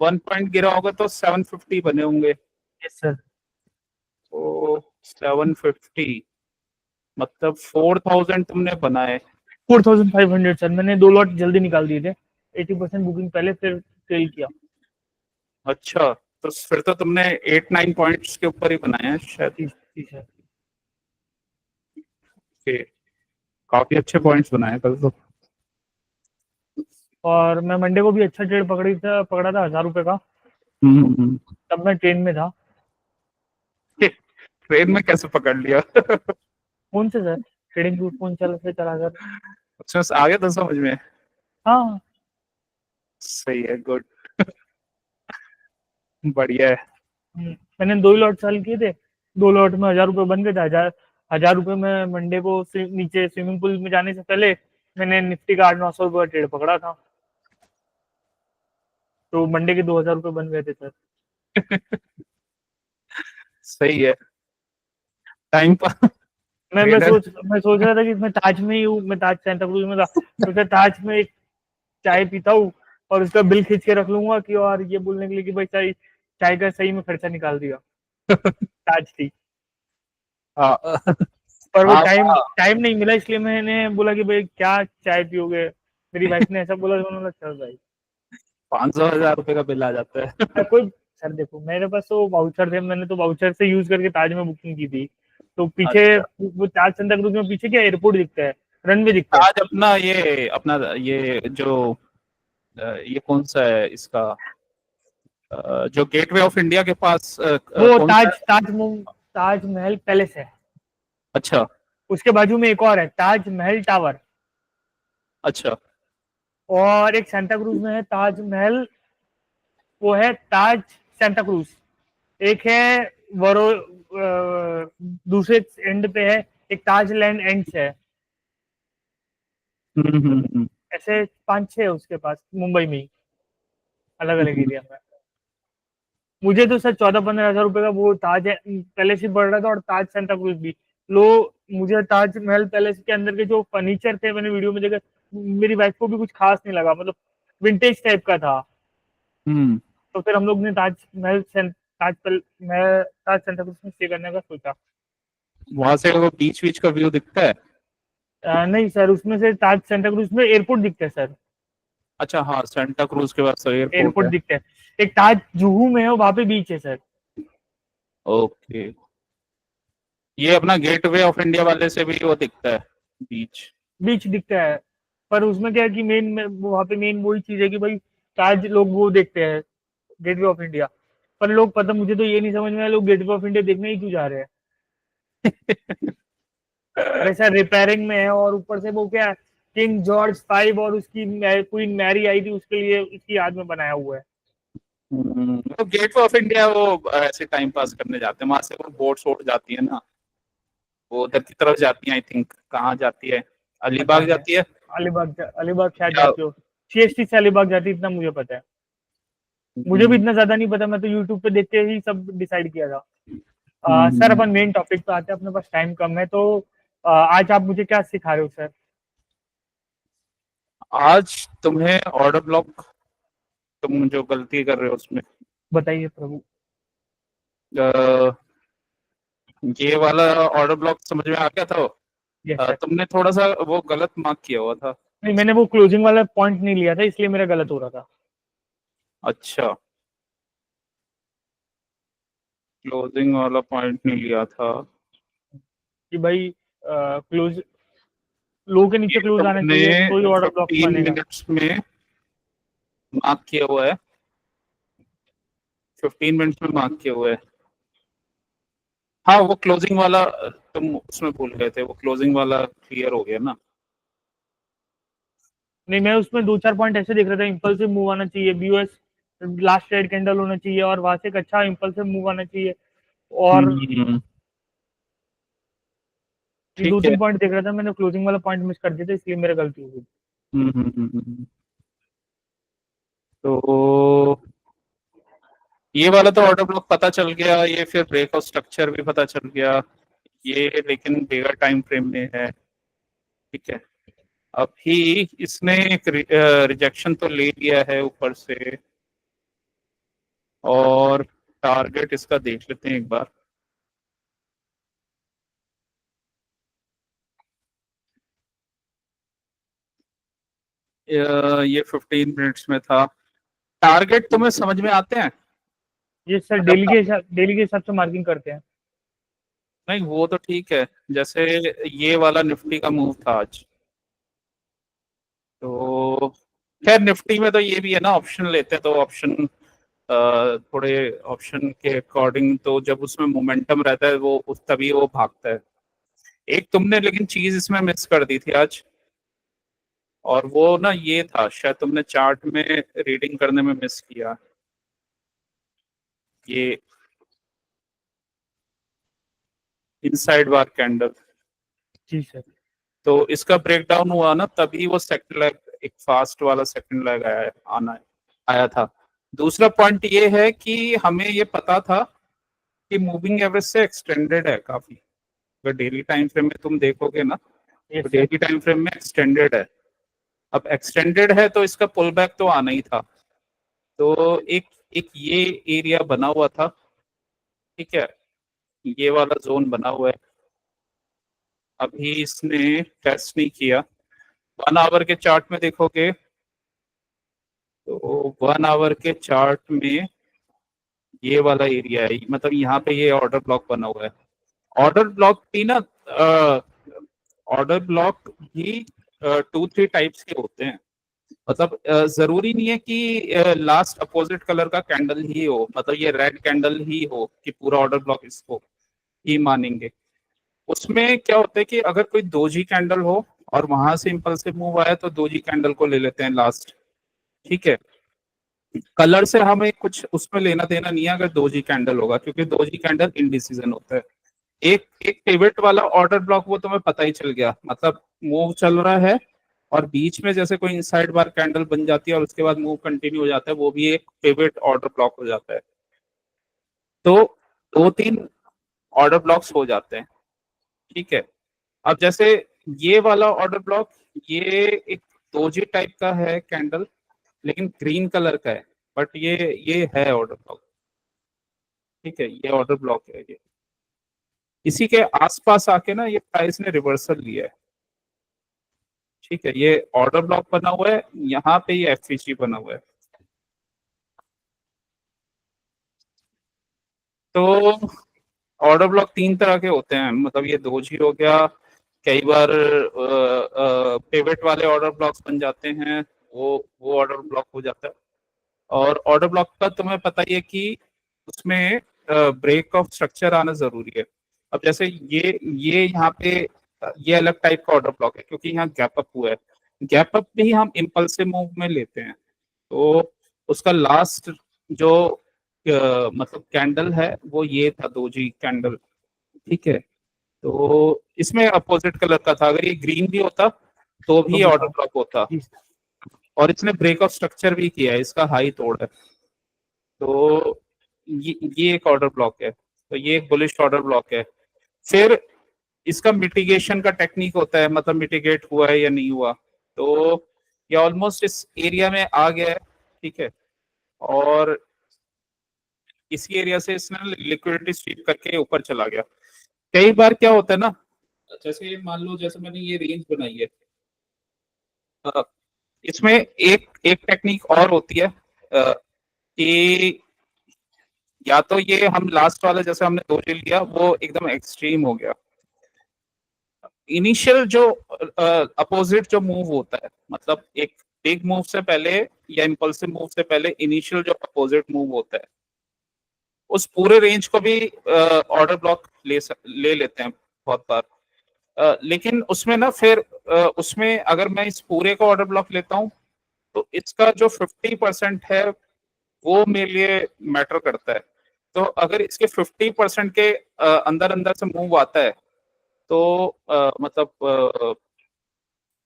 1 पॉइंट गिरा होगा तो 750 बने होंगे। Yes sir. तो 750 मतलब 4000 तुमने बनाए। 4,500 सर। मैंने 2 लॉट जल्दी निकाल दिए थे, 80% बुकिंग पहले, फिर सेल किया। अच्छा, तो फिर तो तुमने 8-9 पॉइंट्स के ऊपर ही बनाए हैं शायद। जी सर। ओके, काफी अच्छे पॉइंट्स बनाए कल तो। और मैं मंडे को भी अच्छा ट्रेड पकड़ा था 1,000 रुपए का। हम्म। तब मैं ट्रेन में था। ट्रेन में कैसे पकड़ लिया? फोन से सर, ट्रेडिंग ग्रुप फोन चला सर। अच्छा, आ गया था समझ में। हाँ। सही है, गुड। बढ़िया है। मैंने 2 ही लॉट सेल किए थे। 2 लॉट में 1,000 रुपए बन गए थे। 1,000 रुपए में मंडे को नीचे स्विमिंग पूल में जाने से पहले मैंने निफ्टी का 800-900 रुपए ट्रेड पकड़ा था। तो मंडे के 2,000 रुपए बन गए थे सर। सही है। टाइम पर मैं सोच रहा था कि मैं ताज में ही हूँ, मैं ताज सेंटा क्रूज में था, तो ताज में एक चाय पीता हूँ और उसका बिल खींच के रख लूंगा कि, और ये बोलने के लिए कि भाई चाय चाय का सही में खर्चा निकाल दिया। ताज थी। हाँ। पर वो हाँ, टाइम नहीं मिला, इसलिए मैंने बोला कि भाई क्या चाय पियोगे। मेरी वाइफ ने ऐसा बोला तो उन्होंने चल भाई 500-1000 रुपए का बिल आ जाता है। कोई। सर देखो, मेरे पास तो वाउचर थे, मैंने तो वाउचर से यूज करके ताज में बुकिंग की थी। तो पीछे अच्छा, वो ताज सेंटा क्रूज में पीछे क्या एयरपोर्ट दिखता है, रनवे दिखता है। आज अपना ये जो ये कौन सा है इसका, जो गेटवे ऑफ इंडिया के पास वो कौन सा है? ताज महल पैलेस है। अच्छा। उसके बाजू में एक और है, ताज महल टावर। अच्छा। और एक सेंटा क्रूज में है ताज महल, वो है ताज सेंटा क्रूज। एक है वरो दूसरे एंड पे है, एक ताज लैंड एंड है। ऐसे 5-6 है उसके पास मुंबई में ही, अलग अलग हम्म। एरिया में। मुझे तो सर 14-15 हजार रुपए का वो ताज पैलेस ही पड़ रहा था, और ताज सेंटा क्रूज भी लो। मुझे ताज महल पैलेस के अंदर के जो फर्नीचर थे, मैंने वीडियो में देखा, मेरी वाइफ को भी कुछ खास नहीं लगा, मतलब विंटेज टाइप का था। हम्म। तो फिर हम लोग ने ताज सेंटा क्रूज में स्टे करने का सोचा। वहां से वो बीच बीच का व्यू दिखता है। नहीं सर, उसमें से ताज सेंटा क्रूज में एयरपोर्ट दिखता है सर। अच्छा हाँ, सेंटा क्रूज के बाद एयरपोर्ट एयरपोर्ट है। दिखता है। एक ताज जुहू में है, वहां पे बीच है सर। ओके, ये अपना गेटवे ऑफ इंडिया वाले से भी वो दिखता है बीच। बीच दिखता है। पर उसमें क्या है कि मेन वहां पे मेन वही चीज है कि भाई ताज लोग वो देखते हैं, गेटवे ऑफ इंडिया। पर लोग, पता मुझे तो ये नहीं समझ में आया, लोग गेटवे ऑफ इंडिया देखने ही क्यों जा रहे हैं। अरे सर, रिपेयरिंग में है, और ऊपर से वो क्या है, किंग जॉर्ज फाइव और उसकी क्वीन मैरी आई थी, उसके लिए उसकी याद में बनाया हुआ है। तो गेटवे ऑफ इंडिया वो ऐसे टाइम पास करने जाते हैं, वहां से वो बोट्स वोट जाती है ना, वो उधर की तरफ जाती है, आई थिंक कहाँ जाती है, पता अलीबाग है। जाती है अलीबाग शायद या। जाती हो। सीएसटी से अलीबाग जाती है, इतना मुझे पता है। मुझे भी हम्म, इतना ज्यादा नहीं पता, मैं तो यूट्यूब पे देख के ही सब डिसाइड किया था। सर, हम्म, अपन मेन टॉपिक पे आते हैं, अपने पास टाइम कम है तो आज आप मुझे क्या सिखा रहे हो सर? आज तुम्हें ऑर्डर ब्लॉक, तुम जो गलती कर रहे हो उसमें, बताइए प्रभु। अ, ये वाला ऑर्डर ब्लॉक समझ में आ गया था। Yes sir. तुमने थोड़ा सा वो गलत मार्क किया हुआ था। नहीं, मैंने वो क्लोजिंग वाला पॉइंट नहीं लिया था, इसलिए मेरा गलत हो रहा था। अच्छा, क्लोजिंग वाला पॉइंट नहीं लिया था। कि भाई क्लोज, लो के नीचे ये क्लोज आना तुमने चाहिए तो ही ऑर्डर ब्लॉक 15 बनेगा। मिनट्स में मार्क किया हुआ है, 15 मिनट्स में मार्क किया हुआ है। हाँ, वो क्लोजिंग वाला तुम उसमें भूल गए थे, वो क्लोजिंग वाला क्लियर हो गया ना। नहीं, मैं उसमें दो चार पॉइंट ऐसे देख रहा था, इम्पल्सिव मूव आना चाहिए, बीओएस लास्ट रेड कैंडल होना चाहिए, और वहां से एक अच्छा इम्पल्सिव मूव आना चाहिए। और हम्म, ये दो ठीक है। तीन पॉइंट देख रहा था, मैंने क्लोजिंग वाला पॉइंट मिस कर दिया था, इसलिए मेरा गलती हो गई। तो ये वाला तो ऑर्डर ब्लॉक पता चल गया, ये फिर ब्रेकआउट स्ट्रक्चर भी पता चल गया, ये लेकिन बिगर टाइम फ्रेम में है। ठीक है, अभी इसने एक रिजेक्शन तो ले लिया है ऊपर से, और टारगेट इसका देख लेते हैं एक बार। ये 15 मिनट्स में था। टारगेट तुम्हें समझ में आते हैं? ये सर मतलब डेली के हिसाब से मार्किंग करते हैं। नहीं, वो तो ठीक है, जैसे ये वाला निफ्टी का मूव था आज, तो खैर निफ्टी में तो ये भी है ना, ऑप्शन लेते हैं तो ऑप्शन थोड़े ऑप्शन के अकॉर्डिंग, तो जब उसमें मोमेंटम रहता है वो तभी वो भागता है। एक तुमने लेकिन चीज इसमें मिस कर दी थी आज, और वो ना ये था, शायद तुमने चार्ट में रीडिंग करने में मिस किया, ये इनसाइड बार कैंडल। जी सर। तो इसका ब्रेकडाउन हुआ ना, तभी वो सेकंड लेग, एक फास्ट वाला सेकंड लेग आया था। दूसरा पॉइंट ये है कि हमें ये पता था कि मूविंग एवरेज से एक्सटेंडेड है काफी। अगर डेली टाइम फ्रेम में तुम देखोगे ना, तो yes sir. Daily time frame में एक्सटेंडेड है। अब एक्सटेंडेड है तो इसका पुल बैक तो आना ही था। तो एक एक ये एरिया बना हुआ था, ठीक है, ये वाला जोन बना हुआ है। अभी इसने टेस्ट नहीं किया। 1 आवर के चार्ट में देखोगे तो 1 आवर के चार्ट में ये वाला एरिया है, मतलब यहाँ पे ये ऑर्डर ब्लॉक बना हुआ है। ऑर्डर ब्लॉक भी ना, ऑर्डर ब्लॉक भी 2-3 टाइप्स के होते हैं। मतलब जरूरी नहीं है कि लास्ट अपोजिट कलर का कैंडल ही हो, मतलब ये रेड कैंडल ही हो कि पूरा ऑर्डर ब्लॉक इसको ही मानेंगे। उसमें क्या होता है कि अगर कोई दोजी कैंडल हो और वहां से इम्पल्सिव मूव आया तो दोजी कैंडल को ले लेते हैं लास्ट। ठीक है, कलर से हमें कुछ उसमें लेना देना नहीं है अगर दोजी कैंडल होगा, क्योंकि दोजी कैंडल इनडिसीजन होता है। एक एक पिवट वाला ऑर्डर ब्लॉक वो तुम्हें पता ही चल गया, मतलब मूव चल रहा है और बीच में जैसे कोई इनसाइड बार कैंडल बन जाती है और उसके बाद मूव कंटिन्यू हो जाता है, वो भी एक पिवट ऑर्डर ब्लॉक हो जाता है। तो 2-3 ऑर्डर ब्लॉक्स हो जाते हैं। ठीक है, अब जैसे ये वाला ऑर्डर ब्लॉक, ये एक दोजी टाइप का है कैंडल, लेकिन ग्रीन कलर का है, बट ये है ऑर्डर ब्लॉक। ठीक है, ये ऑर्डर ब्लॉक है ये। इसी के आसपास आके ना ये प्राइस ने रिवर्सल लिया है। ठीक है, ये ऑर्डर ब्लॉक बना हुआ है, यहाँ पे ये एफवीसी बना हुआ है। तो ऑर्डर ब्लॉक तीन तरह के होते हैं, मतलब ये दोजी हो गया, कई बार पेवेट वाले ऑर्डर ब्लॉक्स बन जाते हैं, वो ऑर्डर ब्लॉक हो जाता है। और ऑर्डर ब्लॉक का तुम्हें पता ही है कि उसमें ब्रेक ऑफ स्ट्रक्चर आना जरूरी है। अब जैसे ये यहाँ पे ये अलग टाइप का ऑर्डर ब्लॉक है, क्योंकि यहाँ गैप अप हुआ है। गैप अप भी हम इम्पल्सिव मूव में लेते हैं, तो उसका लास्ट जो मतलब कैंडल है वो ये था, दोजी कैंडल। ठीक है, तो इसमें अपोजिट कलर का था, अगर ये ग्रीन भी होता तो तो भी भी ऑर्डर हाँ। ब्लॉक होता। जी और इसने ब्रेक ऑफ स्ट्रक्चर भी किया है, इसका हाई तोड़ है। तो ये एक ऑर्डर ब्लॉक है, तो ये एक बुलिश ऑर्डर ब्लॉक है। फिर इसका मिटिगेशन का टेक्निक होता है, मतलब मिटिगेट हुआ है या नहीं हुआ। तो ये ऑलमोस्ट इस एरिया में आ गया है, ठीक है, और इसी एरिया से इसने लिक्विडिटी स्वीप करके ऊपर चला गया। कई बार क्या होता है ना, जैसे मान लो जैसे मैंने ये रेंज बनाई है, अ, इसमें एक एक टेक्निक और होती है, कि या तो ये हम लास्ट वाला जैसे हमने दो ले लिया वो एकदम एक्सट्रीम हो गया। इनिशियल जो अपोजिट जो मूव होता है, मतलब एक बिग मूव से पहले या इम्पल्सिव मूव से पहले इनिशियल जो अपोजिट मूव होता है, उस पूरे रेंज को भी ऑर्डर ब्लॉक ले लेते हैं बहुत बार। लेकिन उसमें ना फिर उसमें अगर मैं इस पूरे को ऑर्डर ब्लॉक लेता हूँ, तो इसका जो 50% है वो मेरे लिए मैटर करता है। तो अगर इसके 50% के अंदर अंदर से मूव आता है, तो मतलब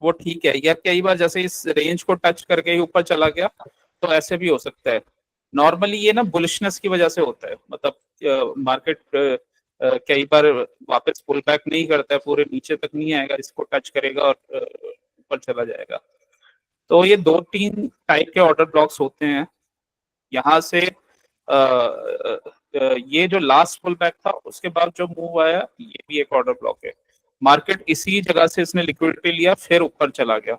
वो ठीक है। या कई बार जैसे इस रेंज को टच करके ही ऊपर चला गया, तो ऐसे भी हो सकता है। नॉर्मली ये ना बुलिशनेस की वजह से होता है, मतलब मार्केट कई बार वापस पुल बैक नहीं करता है, पूरे नीचे तक नहीं आएगा, इसको टच करेगा और ऊपर चला जाएगा। तो ये दो तीन टाइप के ऑर्डर ब्लॉक्स होते हैं। यहाँ से ये जो लास्ट पुल बैक था उसके बाद जो मूव आया, ये भी एक ऑर्डर ब्लॉक है। मार्केट इसी जगह से इसने लिक्विडिटी लिया, फिर ऊपर चला गया।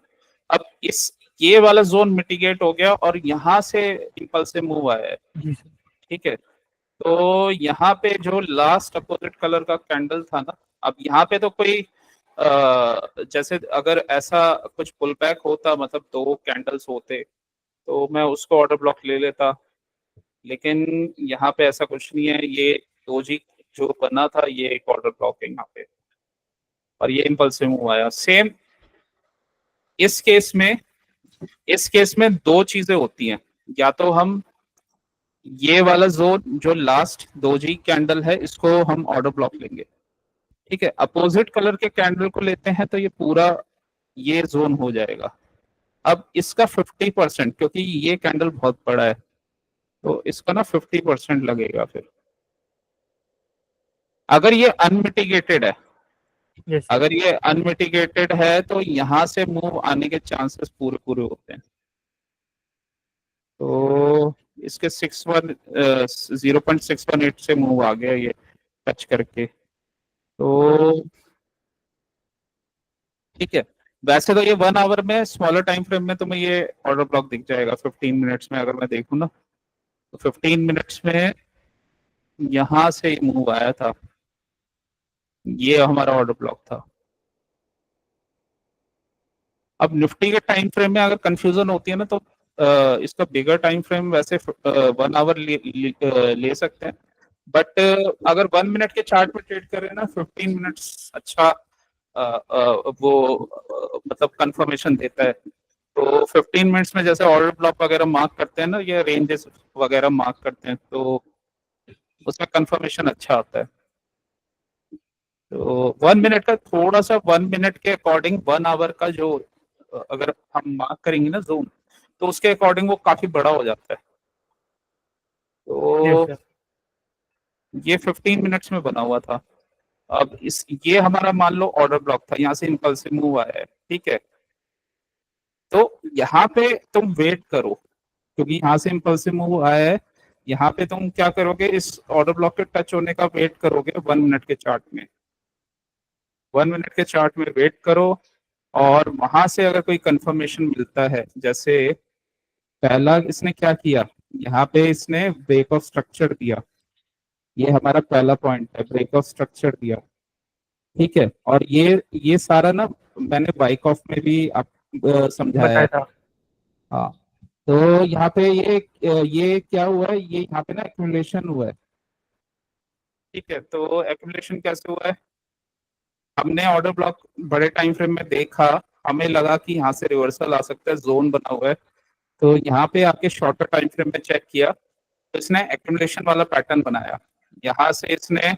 अब इस ये वाला जोन मिटिगेट हो गया और यहाँ से इम्पल्स से मूव आया है। जी सर। ठीक है, तो यहाँ पे जो लास्ट अपोजिट कलर का कैंडल था ना, अब यहाँ पे तो कोई जैसे अगर ऐसा कुछ पुल बैक होता, मतलब दो कैंडल्स होते, तो मैं उसको ऑर्डर ब्लॉक ले लेता। लेकिन यहाँ पे ऐसा कुछ नहीं है, ये दोजी जो बना था ये एक ऑर्डर ब्लॉक है यहाँ पे, और ये इम्पल्सिव मूव आया। सेम इस केस में, इस केस में दो चीजें होती हैं, या तो हम ये वाला जोन जो लास्ट दोजी कैंडल है इसको हम ऑर्डर ब्लॉक लेंगे, ठीक है, अपोजिट कलर के कैंडल को लेते हैं तो ये पूरा ये जोन हो जाएगा। अब इसका 50%, क्योंकि ये कैंडल बहुत बड़ा है, तो इसका ना 50% लगेगा। फिर अगर ये अनमिटिगेटेड है, यस सर। अगर ये अनमिटिगेटेड है तो यहाँ से मूव आने के चांसेस पूरे पूरे होते हैं। तो इसके 0.618 से मूव आ गया ये टच करके, तो ठीक है। वैसे तो ये 1 आवर में, स्मॉलर टाइम फ्रेम में तुम्हें ये ऑर्डर ब्लॉक दिख जाएगा 15 मिनट्स में। अगर मैं देखूँ ना, तो 15 मिनट्स में यहाँ से मूव आया था, ये हमारा ऑर्डर ब्लॉक था। अब निफ्टी के टाइम फ्रेम में अगर कंफ्यूजन होती है ना, तो इसका बिगर टाइम फ्रेम वैसे 1 आवर ले सकते हैं। बट अगर 1 मिनट के चार्ट में ट्रेड कर रहे हैं ना, 15 मिनट्स अच्छा वो मतलब कंफर्मेशन देता है। तो 15 मिनट्स में जैसे ऑर्डर ब्लॉक वगैरह मार्क करते हैं ना, या रेंजेस वगैरह मार्क करते हैं, तो उसमें कंफर्मेशन अच्छा आता है। तो 1 मिनट का थोड़ा सा, 1 मिनट के अकॉर्डिंग 1 आवर का जो अगर हम मार्क करेंगे ना जोन, तो उसके अकॉर्डिंग वो काफी बड़ा हो जाता है। यस तो सर। ये 15 मिनट्स में बना हुआ था। अब इस ये हमारा मान लो ऑर्डर ब्लॉक था, यहाँ से इम्पल्सिव मूव आया है, ठीक है। तो यहाँ पे तुम वेट करो, क्योंकि यहाँ से इम्पल्सिव मूव आया है। यहाँ पे तुम क्या करोगे, इस ऑर्डर ब्लॉक के टच होने का वेट करोगे 1 मिनट के चार्ट में। 1 मिनट के चार्ट में वेट करो, और वहां से अगर कोई कंफर्मेशन मिलता है, जैसे पहला इसने क्या किया, यहाँ पे इसने ब्रेक ऑफ स्ट्रक्चर दिया, ये हमारा पहला पॉइंट है, ब्रेक ऑफ स्ट्रक्चर दिया। ठीक है, और ये सारा ना मैंने बाइक ऑफ में भी आप समझाया बताया है। था। हाँ, तो यहाँ पे ये क्या हुआ है, ये यहाँ पे ना एक्यूमुलेशन हुआ है। ठीक है, तो एक्यूमुलेशन कैसे हुआ है, हमने ऑर्डर ब्लॉक बड़े टाइम फ्रेम में देखा, हमें लगा कि यहाँ से रिवर्सल आ सकता है, जोन बना हुआ है, तो यहाँ पे आके शॉर्टर टाइम फ्रेम में चेक किया तो इसने एक्यूमुलेशन वाला पैटर्न बनाया। यहाँ से इसने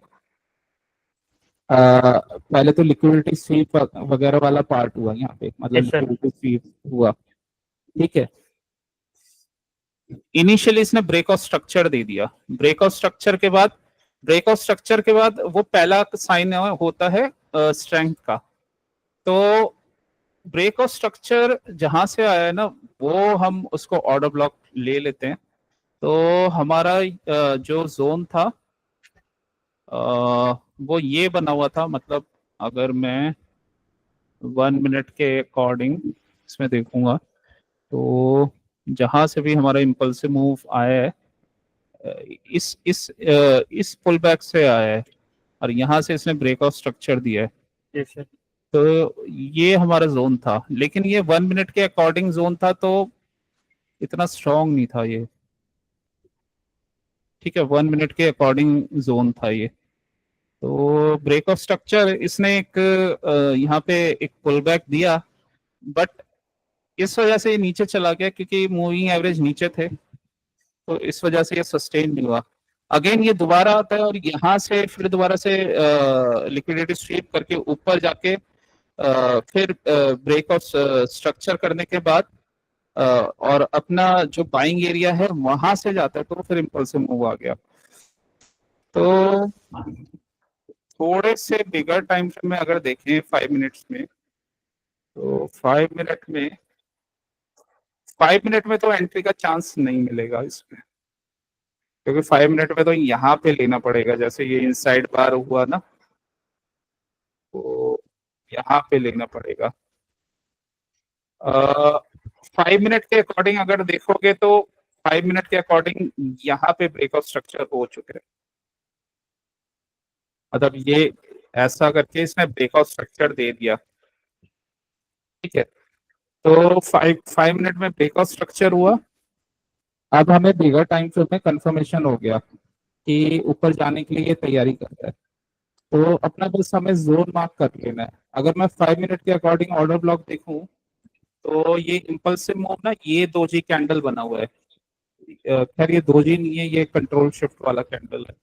पहले तो लिक्विडिटी स्वीप वगैरह वाला पार्ट हुआ यहाँ पे, मतलब यस सर। लिक्विडिटी स्वीप हुआ। ठीक है, इनिशियली इसने ब्रेक ऑफ स्ट्रक्चर दे दिया, ब्रेक ऑफ स्ट्रक्चर के बाद वो पहला साइन होता है स्ट्रेंथ का। तो ब्रेक ऑफ स्ट्रक्चर जहां से आया है ना, वो हम उसको ऑर्डर ब्लॉक ले लेते हैं। तो हमारा जो जोन था वो ये बना हुआ था, मतलब अगर मैं 1 मिनट के अकॉर्डिंग इसमें देखूंगा, तो जहां से भी हमारा इम्पल्सिव मूव आया है, इस पुल बैक से आया है, और यहाँ से इसने ब्रेक ऑफ स्ट्रक्चर दिया है। Yes sir. तो ये हमारा जोन था, लेकिन ये 1 मिनट के अकॉर्डिंग जोन था, तो इतना स्ट्रांग नहीं था ये। ठीक है, 1 मिनट के अकॉर्डिंग जोन था ये। तो ब्रेक ऑफ स्ट्रक्चर इसने एक यहाँ पे एक पुल बैक दिया, बट इस वजह से ये नीचे चला गया क्योंकि मूविंग एवरेज नीचे थे, तो इस वजह से ये सस्टेन नहीं हुआ। अगेन ये दोबारा आता है और यहाँ से फिर दोबारा से लिक्विडिटी स्वीप करके ऊपर जाके फिर ब्रेक ऑफ स्ट्रक्चर करने के बाद और अपना जो बाइंग एरिया है वहां से जाता है, तो फिर इम्पल्सिव मूव आ गया। तो थोड़े से बिगर टाइम फ्रेम में अगर देखें 5 मिनट्स में, तो 5 मिनट में तो एंट्री का चांस नहीं मिलेगा इसमें, क्योंकि 5 मिनट में तो यहाँ पे लेना पड़ेगा, जैसे ये इनसाइड बार हुआ ना, तो यहाँ पे लेना पड़ेगा। 5 मिनट के अकॉर्डिंग अगर देखोगे तो 5 मिनट के अकॉर्डिंग यहाँ पे ब्रेकआउट स्ट्रक्चर हो चुके हैं, मतलब ये ऐसा करके इसने ब्रेकआउट स्ट्रक्चर दे दिया। ठीक है, तो 5 मिनट में ब्रेकआउट स्ट्रक्चर हुआ। अब हमें बिगर टाइम फ्रेम में कंफर्मेशन हो गया कि ऊपर जाने के लिए ये तैयारी करता है, तो अपना बस हमें जोन मार्क कर लेना है। अगर मैं 5 मिनट के अकॉर्डिंग ऑर्डर ब्लॉक देखूं, तो ये इम्पल्सिव मूव ना, ये दोजी कैंडल बना हुआ है, खैर ये दोजी नहीं है, ये कंट्रोल शिफ्ट वाला कैंडल है।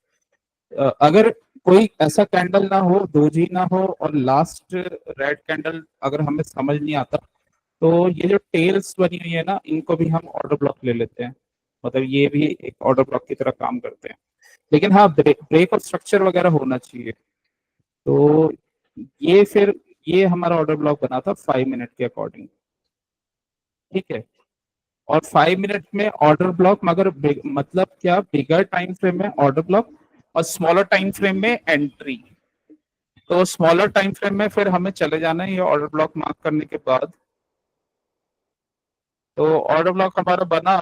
अगर कोई ऐसा कैंडल ना हो, दोजी ना हो, और लास्ट रेड कैंडल अगर हमें समझ नहीं आता, तो ये जो टेल्स बनी हुई है ना, इनको भी हम ऑर्डर ब्लॉक ले लेते हैं, मतलब ये भी एक ऑर्डर ब्लॉक की तरह काम करते हैं। लेकिन हाँ, ब्रेक और स्ट्रक्चर वगैरह होना चाहिए। तो ये फिर ये हमारा ऑर्डर ब्लॉक बना था 5 मिनट के अकॉर्डिंग। ठीक है, और 5 मिनट में ऑर्डर ब्लॉक, मगर मतलब क्या, बिगर टाइम फ्रेम में ऑर्डर ब्लॉक और स्मॉलर टाइम फ्रेम में एंट्री। तो स्मॉलर टाइम फ्रेम में फिर हमें चले जाना है ये ऑर्डर ब्लॉक मार्क करने के बाद। तो ऑर्डर ब्लॉक हमारा बना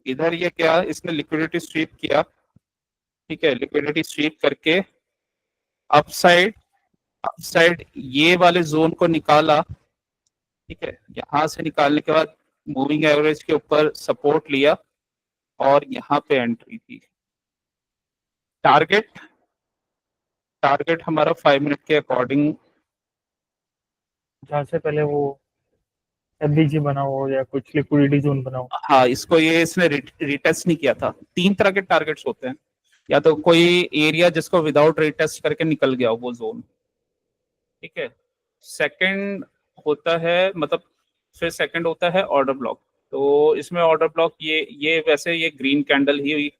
इधर, ये क्या, इसने लिक्विडिटी स्वीप किया। ठीक है, लिक्विडिटी स्वीप करके अपसाइड ये वाले जोन को निकाला। ठीक है, यहां से निकालने के बाद मूविंग एवरेज के ऊपर सपोर्ट लिया और यहाँ पे एंट्री थी। टारगेट टारगेट हमारा 5 मिनट के अकॉर्डिंग, जहाँ से पहले वो एफबीजी बना हो या कुछ लिक्विडिटी जोन बना हो। हाँ, इसको ये इसने रिटेस्ट नहीं किया था। 3 तरह के टारगेट्स होते हैं, या तो कोई एरिया जिसको विदाउट रिटेस्ट करके निकल गया वो जोन। ठीक है, सेकंड होता है, मतलब फिर सेकंड होता है ऑर्डर ब्लॉक। तो इसमें ऑर्डर ब्लॉक ये वैसे ये ग्रीन कैंडल ही,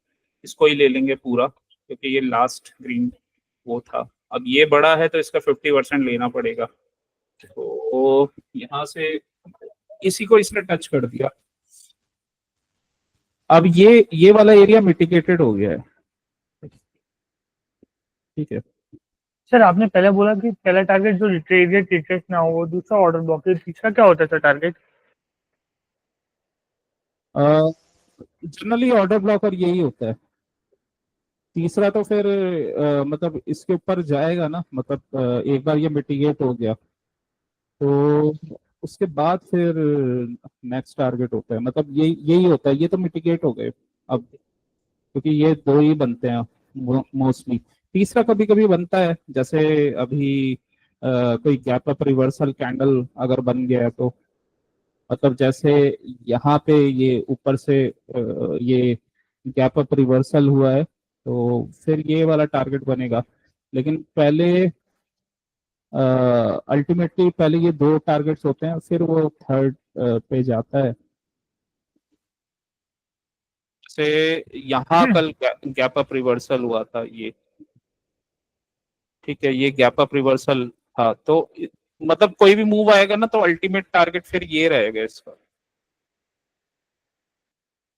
इसको ही ले लेंगे पूरा, क्योंकि ये लास्ट ग्रीन वो था। अब ये बड़ा है तो इसका 50% लेना पड़ेगा, तो यहाँ से इसी को इसने टच कर दिया। अब ये वाला एरिया मिटिगेटेड हो गया है। ठीक है, सर आपने पहले बोला कि पहला टारगेट जो रिट्रेस रिट्रेस ना हो, दूसरा ऑर्डर ब्लॉक, तीसरा क्या होता है sir target? Generally order blocker यही होता है। तीसरा तो फिर मतलब इसके ऊपर जाएगा ना, मतलब एक बार ये मिटिगेट हो गया तो उसके बाद फिर नेक्स्ट टारगेट होता है, मतलब यही यही होता है। ये तो मिटिगेट हो गए अब, क्योंकि ये दो ही बनते हैं मोस्टली। तीसरा कभी कभी बनता है, जैसे अभी कोई गैप अप रिवर्सल कैंडल अगर बन गया है तो, मतलब जैसे यहाँ पे ये ऊपर से ये गैप अप रिवर्सल हुआ है तो फिर ये वाला टारगेट बनेगा। लेकिन पहले अल्टीमेटली पहले ये दो टारगेट्स होते हैं, फिर वो थर्ड पे जाता है। से यहाँ कल गैप अप रिवर्सल हुआ था ये, ठीक है, ये गैप अप रिवर्सल था तो मतलब कोई भी मूव आएगा ना तो अल्टीमेट टारगेट फिर ये रहेगा इसका।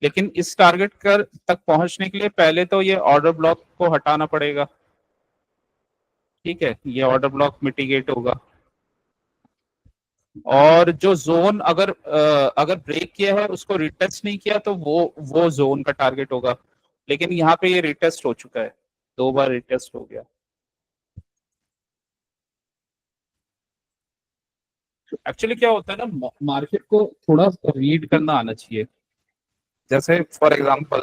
लेकिन इस टारगेट कर तक पहुंचने के लिए पहले तो ये ऑर्डर ब्लॉक को हटाना पड़ेगा, ठीक है, ये ऑर्डर ब्लॉक मिटिगेट होगा। और जो जोन अगर ब्रेक किया है उसको रिटेस्ट नहीं किया तो वो जोन का टारगेट होगा। लेकिन यहाँ पे ये रिटेस्ट हो चुका है, दो बार रिटेस्ट हो गया। एक्चुअली क्या होता है ना, मार्केट को थोड़ा रीड करना आना चाहिए। जैसे फॉर एग्जांपल,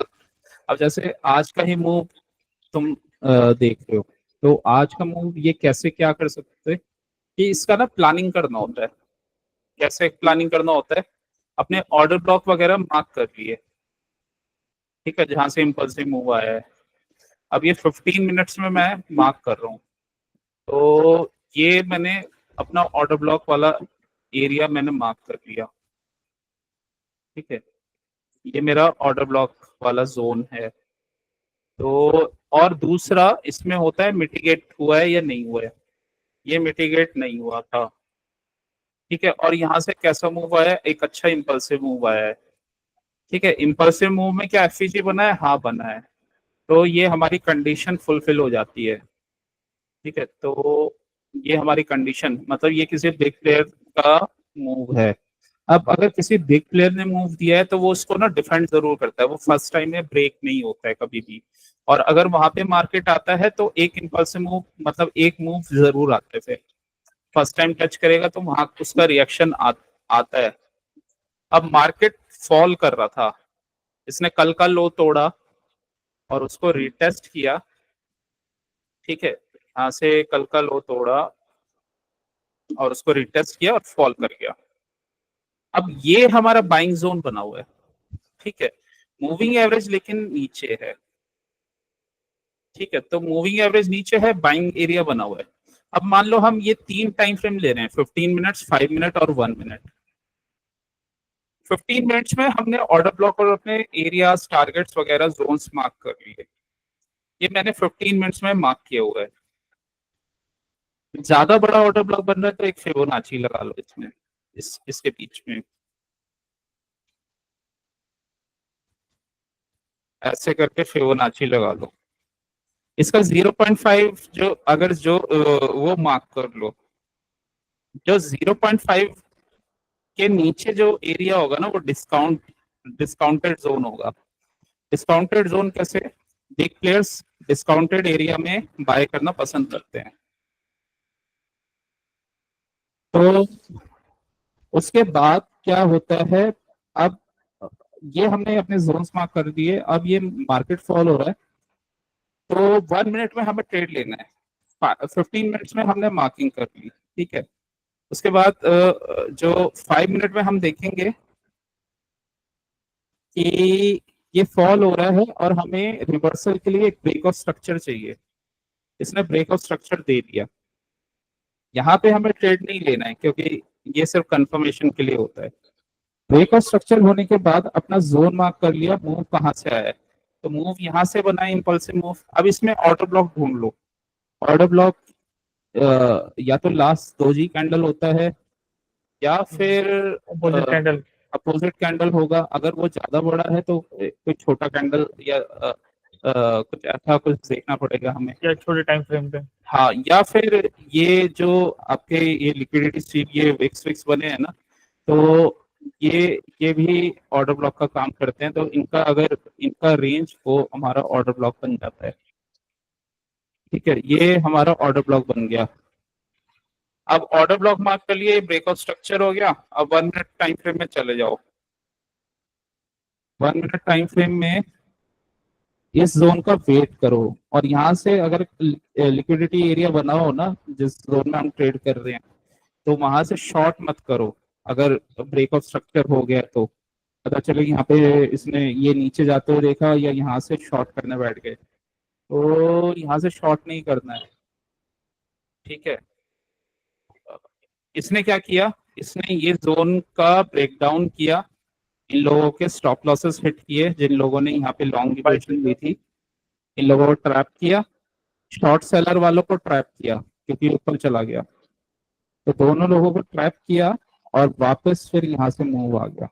अब जैसे आज का ही मूव तुम देख रहे हो, तो आज का मूव ये कैसे क्या कर सकते हैं कि इसका ना प्लानिंग करना होता है। कैसे प्लानिंग करना होता है, अपने ऑर्डर ब्लॉक वगैरह मार्क कर लिए, ठीक है, जहां से इम्पल्सिव मूव आया है। अब ये 15 मिनट्स में मैं मार्क कर रहा हूँ, तो ये मैंने अपना ऑर्डर ब्लॉक वाला एरिया मैंने मार्क कर लिया, ठीक है, ये मेरा ऑर्डर ब्लॉक वाला जोन है। तो और दूसरा इसमें होता है मिटिगेट हुआ है या नहीं हुआ है। ये मिटिगेट नहीं हुआ था, ठीक है, और यहाँ से कैसा मूव आया है, एक अच्छा इम्पल्सिव मूव आया है, ठीक है। इम्पल्सिव मूव में क्या एफईजी बना है? हाँ बना है, तो ये हमारी कंडीशन फुलफिल हो जाती है, ठीक है। तो ये हमारी कंडीशन, मतलब ये किसी बिग प्लेयर का मूव है। अब अगर किसी बिग प्लेयर ने मूव दिया है तो वो उसको ना डिफेंड जरूर करता है, वो फर्स्ट टाइम में ब्रेक नहीं होता है कभी भी। और अगर वहां पे मार्केट आता है तो एक इम्पल्सिव मूव, मतलब एक मूव जरूर आता है। फिर फर्स्ट टाइम टच करेगा तो वहां उसका रिएक्शन आता है। अब मार्केट फॉल कर रहा था, इसने कल का लो तोड़ा और उसको रिटेस्ट किया, ठीक है, यहाँ से कल का लो तोड़ा और उसको रिटेस्ट किया और फॉल कर गया। अब ये हमारा बाइंग जोन बना हुआ है, ठीक है। मूविंग एवरेज लेकिन नीचे है, ठीक है, तो मूविंग एवरेज नीचे है, बाइंग एरिया बना हुआ है। अब मान लो हम ये तीन टाइम फ्रेम ले रहे हैं, 15 मिनट्स, 5 मिनट और 1 मिनट। 15 मिनट्स में हमने ऑर्डर ब्लॉक और अपने एरियाज, टारगेट्स वगैरह जोन्स मार्क कर लिए। ये मैंने 15 मिनट्स में मार्क किया हुआ है। ज्यादा बड़ा ऑर्डर ब्लॉक बन रहा है तो एक फिबोनाची लगा लो इसमें, इसके बीच में ऐसे करके फिबोनाची लगा लो। इसका 0.5 जो अगर जो वो मार्क कर लो, जो 0.5 के नीचे जो एरिया होगा ना वो डिस्काउंटेड जोन होगा। डिस्काउंटेड जोन कैसे? बिग प्लेयर्स डिस्काउंटेड एरिया में बाय करना पसंद करते हैं। तो उसके बाद क्या होता है, अब ये हमने अपने जोन्स मार्क कर दिए, अब ये मार्केट फॉल हो रहा है तो 1 मिनट में हमें ट्रेड लेना है। 15 मिनट्स में हमने मार्किंग कर ली, ठीक है। उसके बाद जो 5 मिनट में हम देखेंगे कि ये फॉल हो रहा है और हमें रिवर्सल के लिए एक ब्रेक ऑफ स्ट्रक्चर चाहिए। इसने ब्रेक ऑफ स्ट्रक्चर दे दिया, यहाँ पे हमें ट्रेड नहीं लेना है क्योंकि ये सिर्फ कंफर्मेशन के लिए होता है। ब्रेक ऑफ स्ट्रक्चर होने के बाद अपना जोन मार्क कर लिया, मूव कहाँ से आया है, तो मूव यहाँ से बना है, इम्पल्सिव मूव। अब इसमें ऑर्डर ब्लॉक ढूंढ लो। ऑर्डर ब्लॉक या तो लास्ट दोजी कैंडल होता है या फिर अपोजिट कैंडल। अपोजिट कैंडल होगा। अगर वो ज्यादा बड़ा है तो कोई छोटा कैंडल या कुछ ऐसा कुछ देखना पड़ेगा हमें। या छोटे टाइम फ्रेम पे? हाँ, या फिर ये जो आपके ये लिक्विडिटी स्वीप ये विक्स विक्स बने हैं ना, तो ये भी ऑर्डर ब्लॉक का काम करते हैं, तो इनका अगर इनका रेंज वो हमारा ऑर्डर ब्लॉक बन जाता है। ठीक है, ये हमारा ऑर्डर ब्लॉक बन गया। अब ऑर्डर ब्लॉक मार्क कर लिए, ब्रेकआउट स्ट्रक्चर हो गया। अब 1 मिनट टाइम फ्रेम में चले जाओ। 1 मिनट टाइम फ्रेम में इस जोन का वेट करो, और यहाँ से अगर लिक्विडिटी एरिया बना हो ना जिस जोन में हम ट्रेड कर रहे हैं, तो वहां से शॉर्ट मत करो। अगर ब्रेकआउट स्ट्रक्चर हो गया तो पता चले यहाँ पे इसने ये नीचे जाते हुए देखा या यहाँ से शॉर्ट करने बैठ गए, तो यहाँ से शॉर्ट नहीं करना है। ठीक है, इसने क्या किया, इसने ये जोन का ब्रेकडाउन किया, इन लोगों के स्टॉप लॉसेस हिट किए, जिन लोगों ने यहाँ पे लॉन्ग की पोजीशन ली थी, इन लोगों को ट्रैप किया, शॉर्ट सेलर वालों को ट्रैप किया क्योंकि ऊपर चला गया, तो दोनों लोगों को ट्रैप किया और वापस फिर यहाँ से मूव आ गया।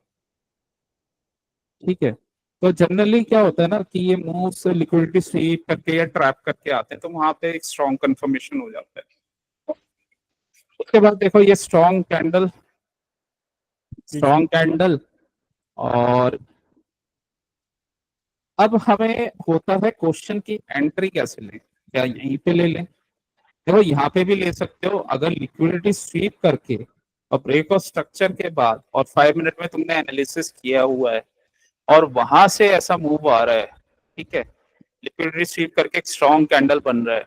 ठीक है, तो जनरली क्या होता है ना कि ये मूव से लिक्विडिटी स्वीप करके या ट्रैप करके आते हैं, तो वहां पे एक स्ट्रॉन्ग कंफर्मेशन हो जाता है। उसके बाद देखो ये स्ट्रॉन्ग कैंडल, और अब हमें होता है क्वेश्चन की एंट्री कैसे लें, क्या यहीं पे ले लें? देखो यहाँ पे भी ले सकते हो, अगर लिक्विडिटी स्वीप करके और ब्रेक ऑफ स्ट्रक्चर के बाद और 5 मिनट में तुमने एनालिसिस किया हुआ है और वहां से ऐसा मूव आ रहा है, ठीक है, लिक्विडिटी स्वीप करके एक स्ट्रॉन्ग कैंडल बन रहा है,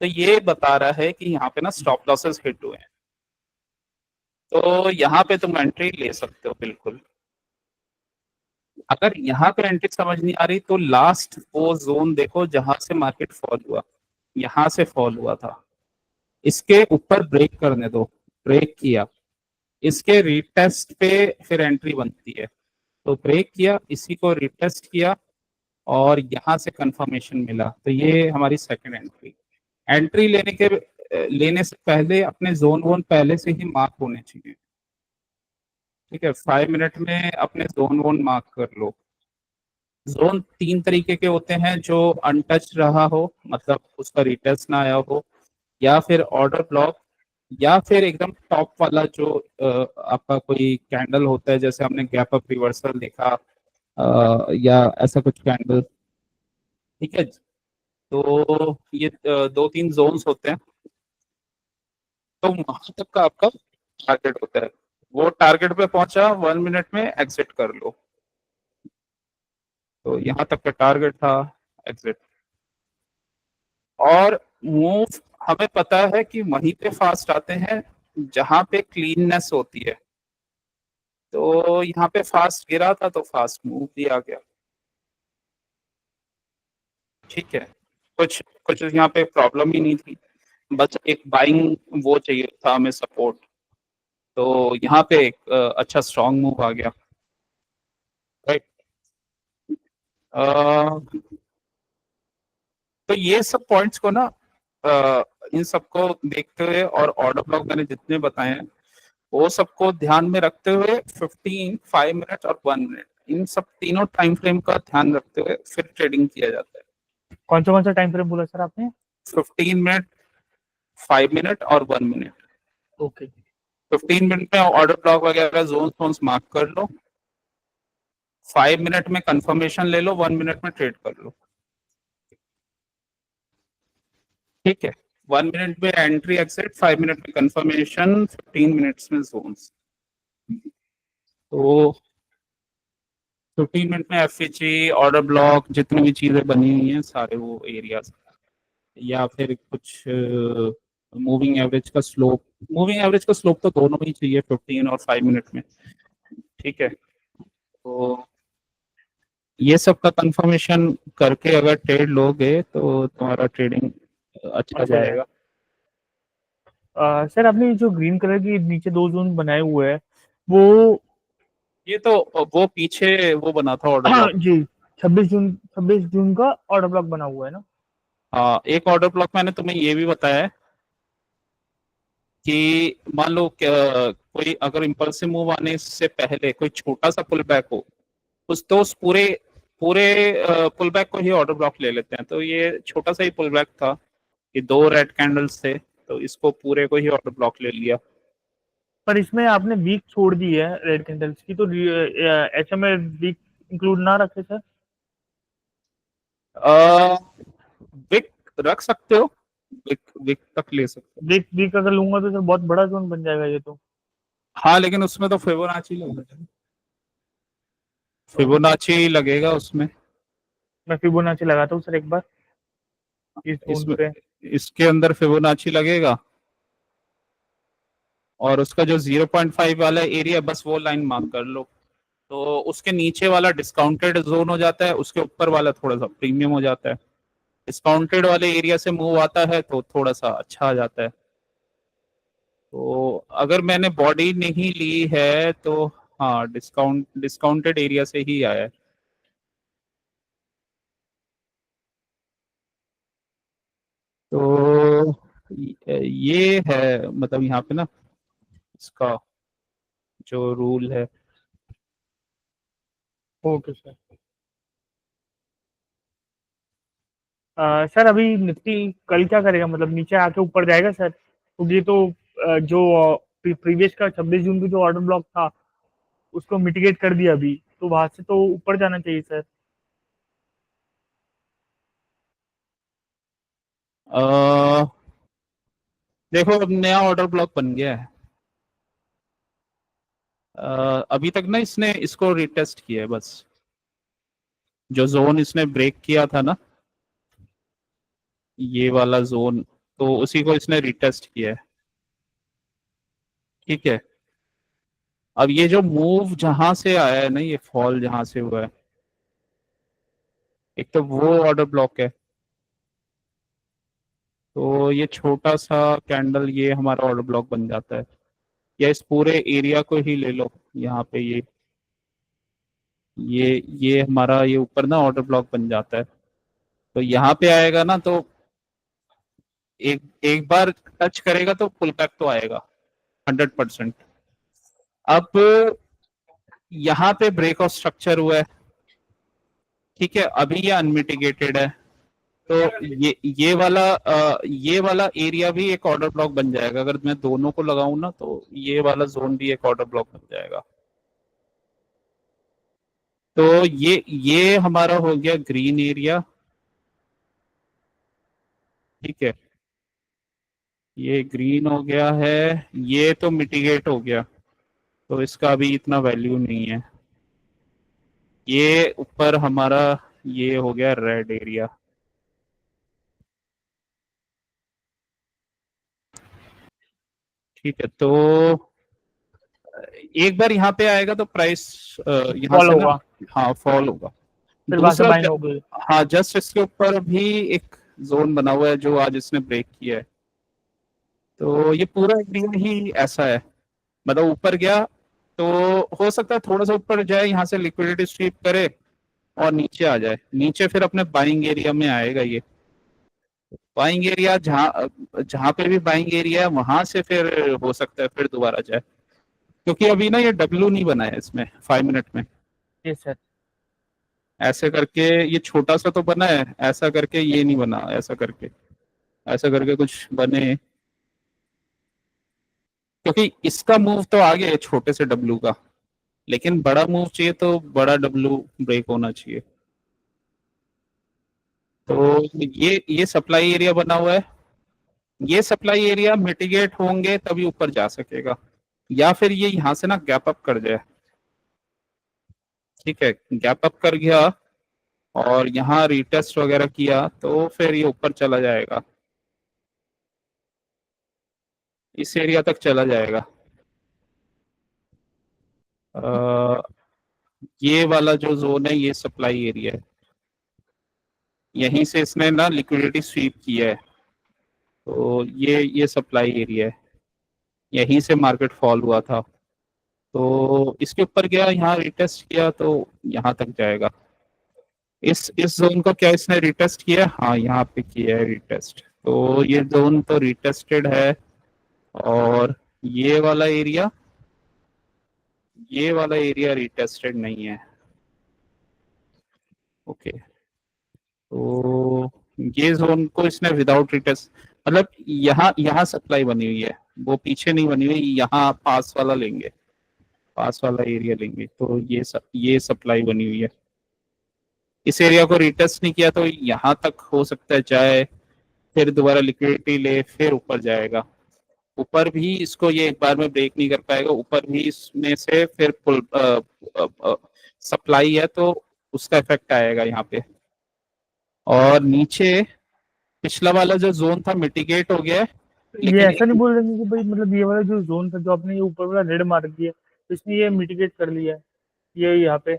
तो ये बता रहा है कि यहाँ पे ना स्टॉप लॉसेस हिट हुए हैं, तो यहाँ पे तुम एंट्री ले सकते हो बिल्कुल। अगर यहाँ पे एंट्री समझ नहीं आ रही तो लास्ट वो जोन देखो जहां से मार्केट फॉल हुआ, यहाँ से फॉल हुआ था, इसके ऊपर ब्रेक करने दो, ब्रेक किया, इसके रीटेस्ट पे फिर एंट्री बनती है, तो ब्रेक किया, इसी को रीटेस्ट किया और यहाँ से कंफर्मेशन मिला, तो ये हमारी सेकंड एंट्री। एंट्री लेने से पहले अपने जोन वोन पहले से ही मार्क होने चाहिए। ठीक है, 5 मिनट में अपने जोन वोन मार्क कर लो। जोन 3 तरीके के होते हैं, जो अनटच रहा हो, मतलब उसका रिटेस्ट ना आया हो, या फिर ऑर्डर ब्लॉक, या फिर एकदम टॉप वाला जो आपका कोई कैंडल होता है, जैसे हमने गैप अप रिवर्सल देखा, या ऐसा कुछ कैंडल। ठीक है, तो ये 2-3 जोन्स होते हैं, तो वहां तक का आपका टारगेट होता है, वो टारगेट पे पहुंचा 1 मिनट में एग्जिट कर लो, तो यहाँ तक का टारगेट था, एग्जिट। और मूव हमें पता है कि वहीं पे फास्ट आते हैं जहां पे क्लीननेस होती है, तो यहाँ पे फास्ट गिरा था तो फास्ट मूव भी आ गया। ठीक है, कुछ कुछ यहाँ पे प्रॉब्लम ही नहीं थी, बस एक बाइंग वो चाहिए था हमें सपोर्ट, तो यहाँ पे एक अच्छा स्ट्रॉन्ग मूव आ गया, राइट। तो ये सब पॉइंट्स को ना इन सबको देखते हुए और ऑर्डर ब्लॉक मैंने जितने बताए हैं वो सबको ध्यान में रखते हुए 15, 5 मिनट और 1 मिनट, इन सब तीनों टाइम फ्रेम का ध्यान रखते हुए फिर ट्रेडिंग किया जाता है। कौन सा टाइम फ्रेम बोला सर आपने? 15 मिनट, 5 मिनट और 1 मिनट। ओके। 15 मिनट में ऑर्डर ब्लॉक वगैरह जोन मार्क कर लो, 5 मिनट में कंफर्मेशन ले लो, 1 मिनट में ट्रेड कर लो। ठीक है, 1 मिनट में एंट्री एग्जिट, 5 मिनट में कंफर्मेशन, 15 मिनट्स में जोन्स। तो 15 मिनट में एफएचई, ऑर्डर ब्लॉक, जितनी भी चीजें बनी हुई हैं सारे वो एरियाज, या फिर कुछ मूविंग एवरेज का स्लोप तो दोनों ही चाहिए 15 और 5 मिनट में। ठीक है, तो ये सब का कंफर्मेशन करके अगर ट्रेड लोगे तो तुम्हारा ट्रेडिंग अच्छा जाएगा। सर आपने जो ग्रीन कलर की नीचे दो जोन बनाए हुए हैं वो? ये तो वो पीछे वो बना था ऑर्डर हाँ ब्लॉक। जी, 26 जून का ऑर्डर ब्लॉक बना हुआ है ना? हाँ, एक ऑर्डर ब्लॉक मैंने तुम्हें ये भी बताया है कि मान लो कोई अगर इम्पल्सिव मूव आने से पहले कोई छोटा सा पुल बैक हो, उस तो उस पूरे पूरे पुल बैक को ही ऑर्डर ब्लॉक ले लेते हैं। तो ये छोटा सा ही पुल बैक था, ये 2 रेड कैंडल्स थे, तो इसको पूरे को ही ऑर्डर ब्लॉक ले लिया। पर इसमें आपने वीक छोड़ दी है रेड कैंडल्स की, तो ऐसे में वीक इंक्लूड ना रखे सर? विक रख सकते हो, विक विक तक ले सकते हो। वीक वीक अगर लूंगा तो सर बहुत बड़ा जोन बन जाएगा ये तो। हाँ, लेकिन उसमें तो फिबोनाची लगेगा, फिबोनाची लगेगा उसमें। मैं फिबोनाची लगाता हूँ सर एक बार इस जोन इसमें पे। इसके अंदर फिबोनाची लगेगा, और उसका जो 0.5 वाला एरिया, बस वो लाइन मार्क कर लो। तो उसके नीचे वाला डिस्काउंटेड जोन हो जाता है, उसके ऊपर वाला थोड़ा सा प्रीमियम हो जाता है। डिस्काउंटेड वाले एरिया से मूव आता है तो थोड़ा सा अच्छा आ जाता है। तो अगर मैंने बॉडी नहीं ली है तो हाँ, डिस्काउंटेड एरिया से ही आया है। तो ये है मतलब यहाँ पे ना इसका जो रूल है। Okay sir. सर अभी निफ्टी कल क्या करेगा, मतलब नीचे आके ऊपर जाएगा सर? क्योंकि ये तो जो प्रीवियस का 26 जून का जो ऑर्डर ब्लॉक था उसको मिटिगेट कर दिया अभी, तो वहां से तो ऊपर जाना चाहिए सर। अ, देखो, अब नया ऑर्डर ब्लॉक बन गया है। अभी तक ना इसने इसको रिटेस्ट किया है बस, जो जोन इसने ब्रेक किया था ना, ये वाला जोन, तो उसी को इसने रिटेस्ट किया है। ठीक है, अब ये जो मूव जहां से आया है ना, ये फॉल जहां से हुआ है, एक तो वो ऑर्डर ब्लॉक है, तो ये छोटा सा कैंडल ये हमारा ऑर्डर ब्लॉक बन जाता है। या इस पूरे एरिया को ही ले लो, यहाँ पे ये हमारा ये ऊपर ना ऑर्डर ब्लॉक बन जाता है। तो यहाँ पे आएगा ना, तो एक एक बार टच करेगा तो पुल बैक तो आएगा 100%। अब यहाँ पे ब्रेक ऑफ स्ट्रक्चर हुआ है, ठीक है, अभी ये अनमिटिगेटेड है। तो ये वाला एरिया भी एक ऑर्डर ब्लॉक बन जाएगा। अगर मैं दोनों को लगाऊं ना, तो ये वाला जोन भी एक ऑर्डर ब्लॉक बन जाएगा। तो ये हमारा हो गया ग्रीन एरिया। ठीक है, ये ग्रीन हो गया है, ये तो मिटिगेट हो गया, तो इसका अभी इतना वैल्यू नहीं है। ये ऊपर हमारा ये हो गया रेड एरिया। ठीक है, तो एक बार यहाँ पे आएगा तो प्राइस यहाँ फॉल से ना, होगा, हाँ, फॉल होगा। फिर वहां से दूसरा बाइंग होगी। हाँ, जस्ट इसके ऊपर भी एक जोन बना हुआ है जो आज इसने ब्रेक किया है। तो ये पूरा एरिया ही ऐसा है, मतलब ऊपर गया तो हो सकता है थोड़ा सा ऊपर जाए, यहाँ से लिक्विडिटी स्वीप करे और नीचे आ जाए। नीचे फिर अपने बाइंग एरिया में आएगा। ये बाइंग एरिया जहाँ जहाँ पे भी बाइंग एरिया है वहां से फिर हो सकता है फिर दोबारा जाए, क्योंकि अभी ना ये डब्ल्यू नहीं बना है इसमें 5 मिनट में। जी सर। ऐसे करके ये छोटा सा तो बना है, ऐसा करके ये नहीं बना, ऐसा करके कुछ बने, क्योंकि इसका मूव तो आ गया है छोटे से डब्ल्यू का, लेकिन बड़ा मूव चाहिए तो बड़ा डब्ल्यू ब्रेक होना चाहिए। तो ये सप्लाई एरिया बना हुआ है, ये सप्लाई एरिया मिटिगेट होंगे तभी ऊपर जा सकेगा, या फिर ये यहाँ से ना गैप अप कर जाए। ठीक है, गैप अप कर गया और यहाँ रीटेस्ट वगैरह किया तो फिर ये ऊपर चला जाएगा, इस एरिया तक चला जाएगा। ये वाला जो जोन है ये सप्लाई एरिया है, यहीं से इसने ना लिक्विडिटी स्वीप किया है, तो ये सप्लाई एरिया है, यहीं से मार्केट फॉल हुआ था। तो इसके ऊपर गया, यहाँ रिटेस्ट किया तो यहाँ तक जाएगा। इस जोन को क्या इसने रिटेस्ट किया? हाँ, यहाँ पे किया है रिटेस्ट, तो ये जोन तो रिटेस्टेड है। और ये वाला एरिया ये वाला एरिया रिटेस्टेड नहीं है। ओके, तो ये जोन को इसने विदाउट रिटेस्ट, मतलब यहाँ यहाँ सप्लाई बनी हुई है, वो पीछे नहीं बनी हुई, यहाँ पास वाला लेंगे, पास वाला एरिया लेंगे, तो ये सप्लाई बनी हुई है। इस एरिया को रिटेस्ट नहीं किया तो यहाँ तक हो सकता है जाए, फिर दोबारा लिक्विडिटी ले, फिर ऊपर जाएगा। ऊपर भी इसको ये एक बार में ब्रेक नहीं कर पाएगा, ऊपर भी इसमें से फिर पुल सप्लाई है तो उसका इफेक्ट आएगा यहाँ पे। और नीचे पिछला वाला जो जोन था मिटिगेट हो गया है, ये लेकिन ऐसा नहीं बोल रहे कि भाई मतलब ये वाला जो जोन था जो आपने ये ऊपर वाला रेड मार दिया तो इसने ये मिटिगेट कर लिया है ये यहाँ पे।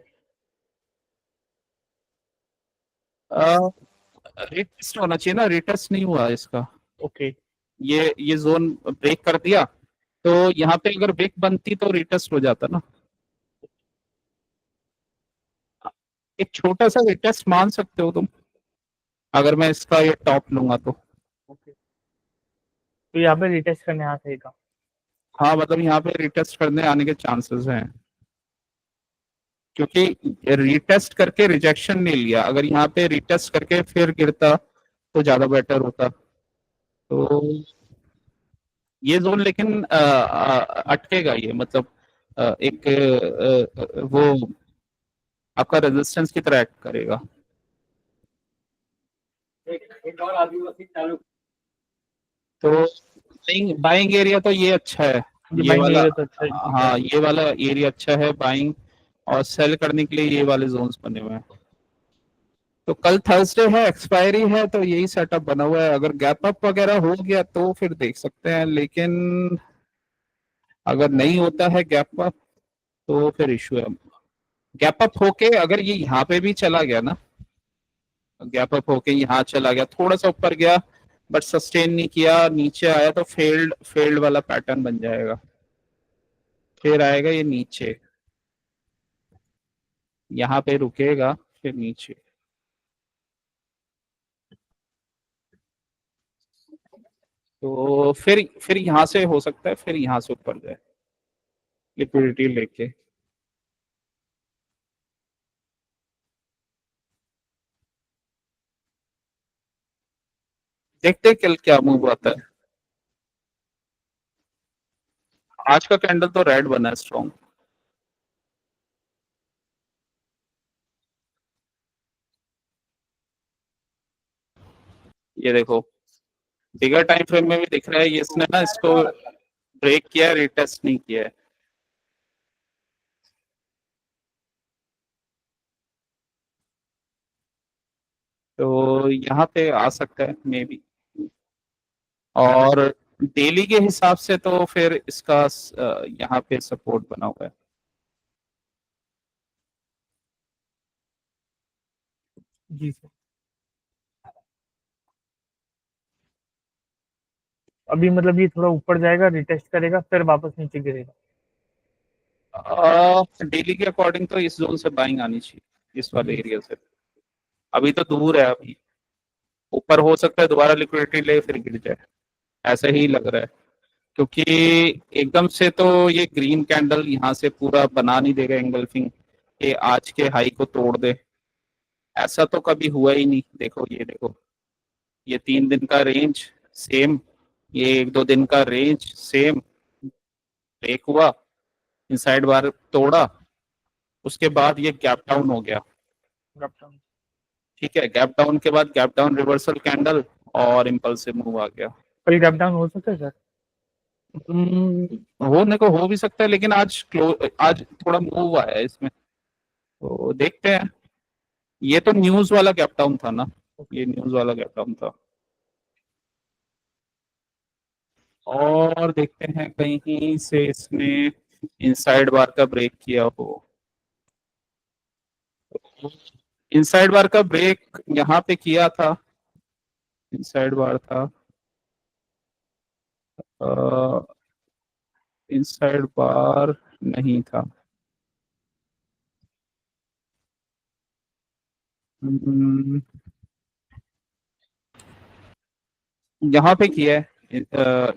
रिटेस्ट होना चाहिए ना, रिटेस्ट नहीं हुआ इसका। ओके। ये जोन ब्रेक कर दिया, तो यहाँ पे अगर ब्रेक बनती तो रिटेस्ट हो जाता ना। एक छोटा सा रिटेस्ट मान सकते हो तुम, अगर मैं इसका ये टॉप लूंगा तो। ओके, तो यहाँ पे रिटेस्ट करने आ सकेगा। हाँ, मतलब यहाँ पे रिटेस्ट करने आने के चांसेस हैं, क्योंकि रिटेस्ट करके रिजेक्शन नहीं लिया, अगर यहाँ पे रिटेस्ट करके फिर गिरता तो ज्यादा बेटर होता। तो ये जोन लेकिन अटकेगा ये, मतलब एक वो आपका रेजिस्टेंस की तरह एक्ट करेगा। एक और आदिवासी चालू। तो बाइंग एरिया तो ये अच्छा है, ये वाला। तो अच्छा है। हाँ, ये वाला एरिया अच्छा है बाइंग, और सेल करने के लिए ये वाले जोन्स बने हुए हैं। तो कल थर्सडे है, एक्सपायरी है, तो यही सेटअप बना हुआ है। अगर गैप अप वगैरह हो गया तो फिर देख सकते हैं, लेकिन अगर नहीं होता है गैप अप तो फिर इशू है। गैप अप होके अगर ये यहाँ पे भी चला गया ना, गैप अप होके यहाँ चला गया, थोड़ा सा ऊपर गया बट सस्टेन नहीं किया, नीचे आया, तो फेल्ड वाला पैटर्न बन जाएगा। फिर आएगा ये नीचे, यहाँ पे रुकेगा, फिर नीचे। तो फिर यहाँ से हो सकता है, फिर यहाँ से ऊपर जाए लिक्विडिटी लेके। देखते हैं कल क्या मूव आता है। आज का कैंडल तो रेड बना है स्ट्रॉन्ग। ये देखो, बिगर टाइम फ्रेम में भी दिख रहा है, ये इसने ना इसको ब्रेक किया है, रिटेस्ट नहीं किया है। तो यहाँ पे आ सकता है मे बी। और डेली के हिसाब से तो फिर इसका यहाँ पे सपोर्ट बना हुआ है। जी सर। अभी मतलब ये थोड़ा ऊपर जाएगा रिटेस्ट करेगा फिर वापस नीचे गिरेगा। डेली के अकॉर्डिंग तो इस जोन से बाइंग आनी चाहिए, इस वाले एरिया से। अभी तो दूर है, अभी ऊपर हो सकता है दोबारा लिक्विडिटी ले फिर गिर जाए, ऐसा ही लग रहा है। क्योंकि एकदम से तो ये ग्रीन कैंडल यहाँ से पूरा बना नहीं देगा एंगल्फिंग के आज के हाई को तोड़ दे, ऐसा तो कभी हुआ ही नहीं। देखो ये देखो, ये 3 दिन का रेंज सेम, ये 1-2 दिन का रेंज सेम, ब्रेक हुआ, इनसाइड बार तोड़ा, उसके बाद ये गैप डाउन हो गया। ठीक है, गैप डाउन के बाद गैप डाउन रिवर्सल कैंडल और इम्पल्सिव मूव आ गया। कल गैप डाउन हो सकता है सर। होने को हो भी सकता है, लेकिन आज थोड़ा मूव आया है इसमें, तो देखते हैं। ये तो न्यूज वाला गैप डाउन था ना, ये न्यूज वाला गैप डाउन था। और देखते हैं कहीं से इसने इनसाइड बार का ब्रेक किया हो। इनसाइड बार का ब्रेक यहाँ पे किया था, इनसाइड बार था, इनसाइड बार नहीं था। यहाँ पे किया है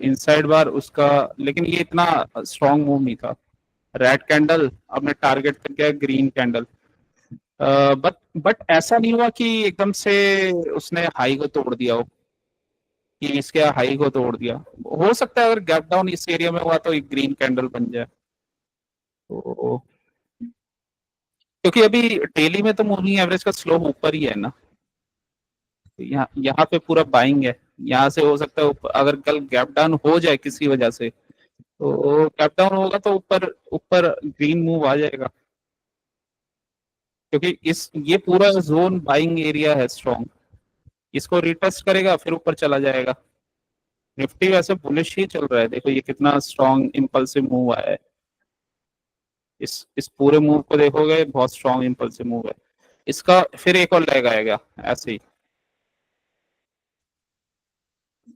इनसाइड बार उसका, लेकिन ये इतना स्ट्रॉन्ग मूव नहीं था। रेड कैंडल, अब मैं टारगेट कर गया ग्रीन कैंडल, बट ऐसा नहीं हुआ कि एकदम से उसने हाई को तोड़ दिया हो, कि इसके हाई को तोड़ दिया। हो सकता है अगर गैप डाउन इस एरिया में हुआ तो एक ग्रीन कैंडल बन जाए। तो क्योंकि अभी डेली में तो मूविंग एवरेज का स्लोप ऊपर ही है ना, तो यहाँ यहाँ पे पूरा बाइंग है। यहाँ से हो सकता है अगर कल गैप डाउन हो जाए किसी वजह से, तो गैप डाउन होगा तो ऊपर ऊपर ग्रीन मूव आ जाएगा, क्योंकि इस ये पूरा जोन बाइंग एरिया है स्ट्रॉन्ग। इसको रिटेस्ट करेगा फिर ऊपर चला जाएगा। निफ्टी वैसे बुलिश ही चल रहा है, देखो ये कितना स्ट्रॉन्ग इंपल्सिव मूव आया है। इस पूरे मूव को देखोगे बहुत स्ट्रॉन्ग इंपल्सिव मूव है। इसका फिर एक और लेग आएगा ऐसे ही,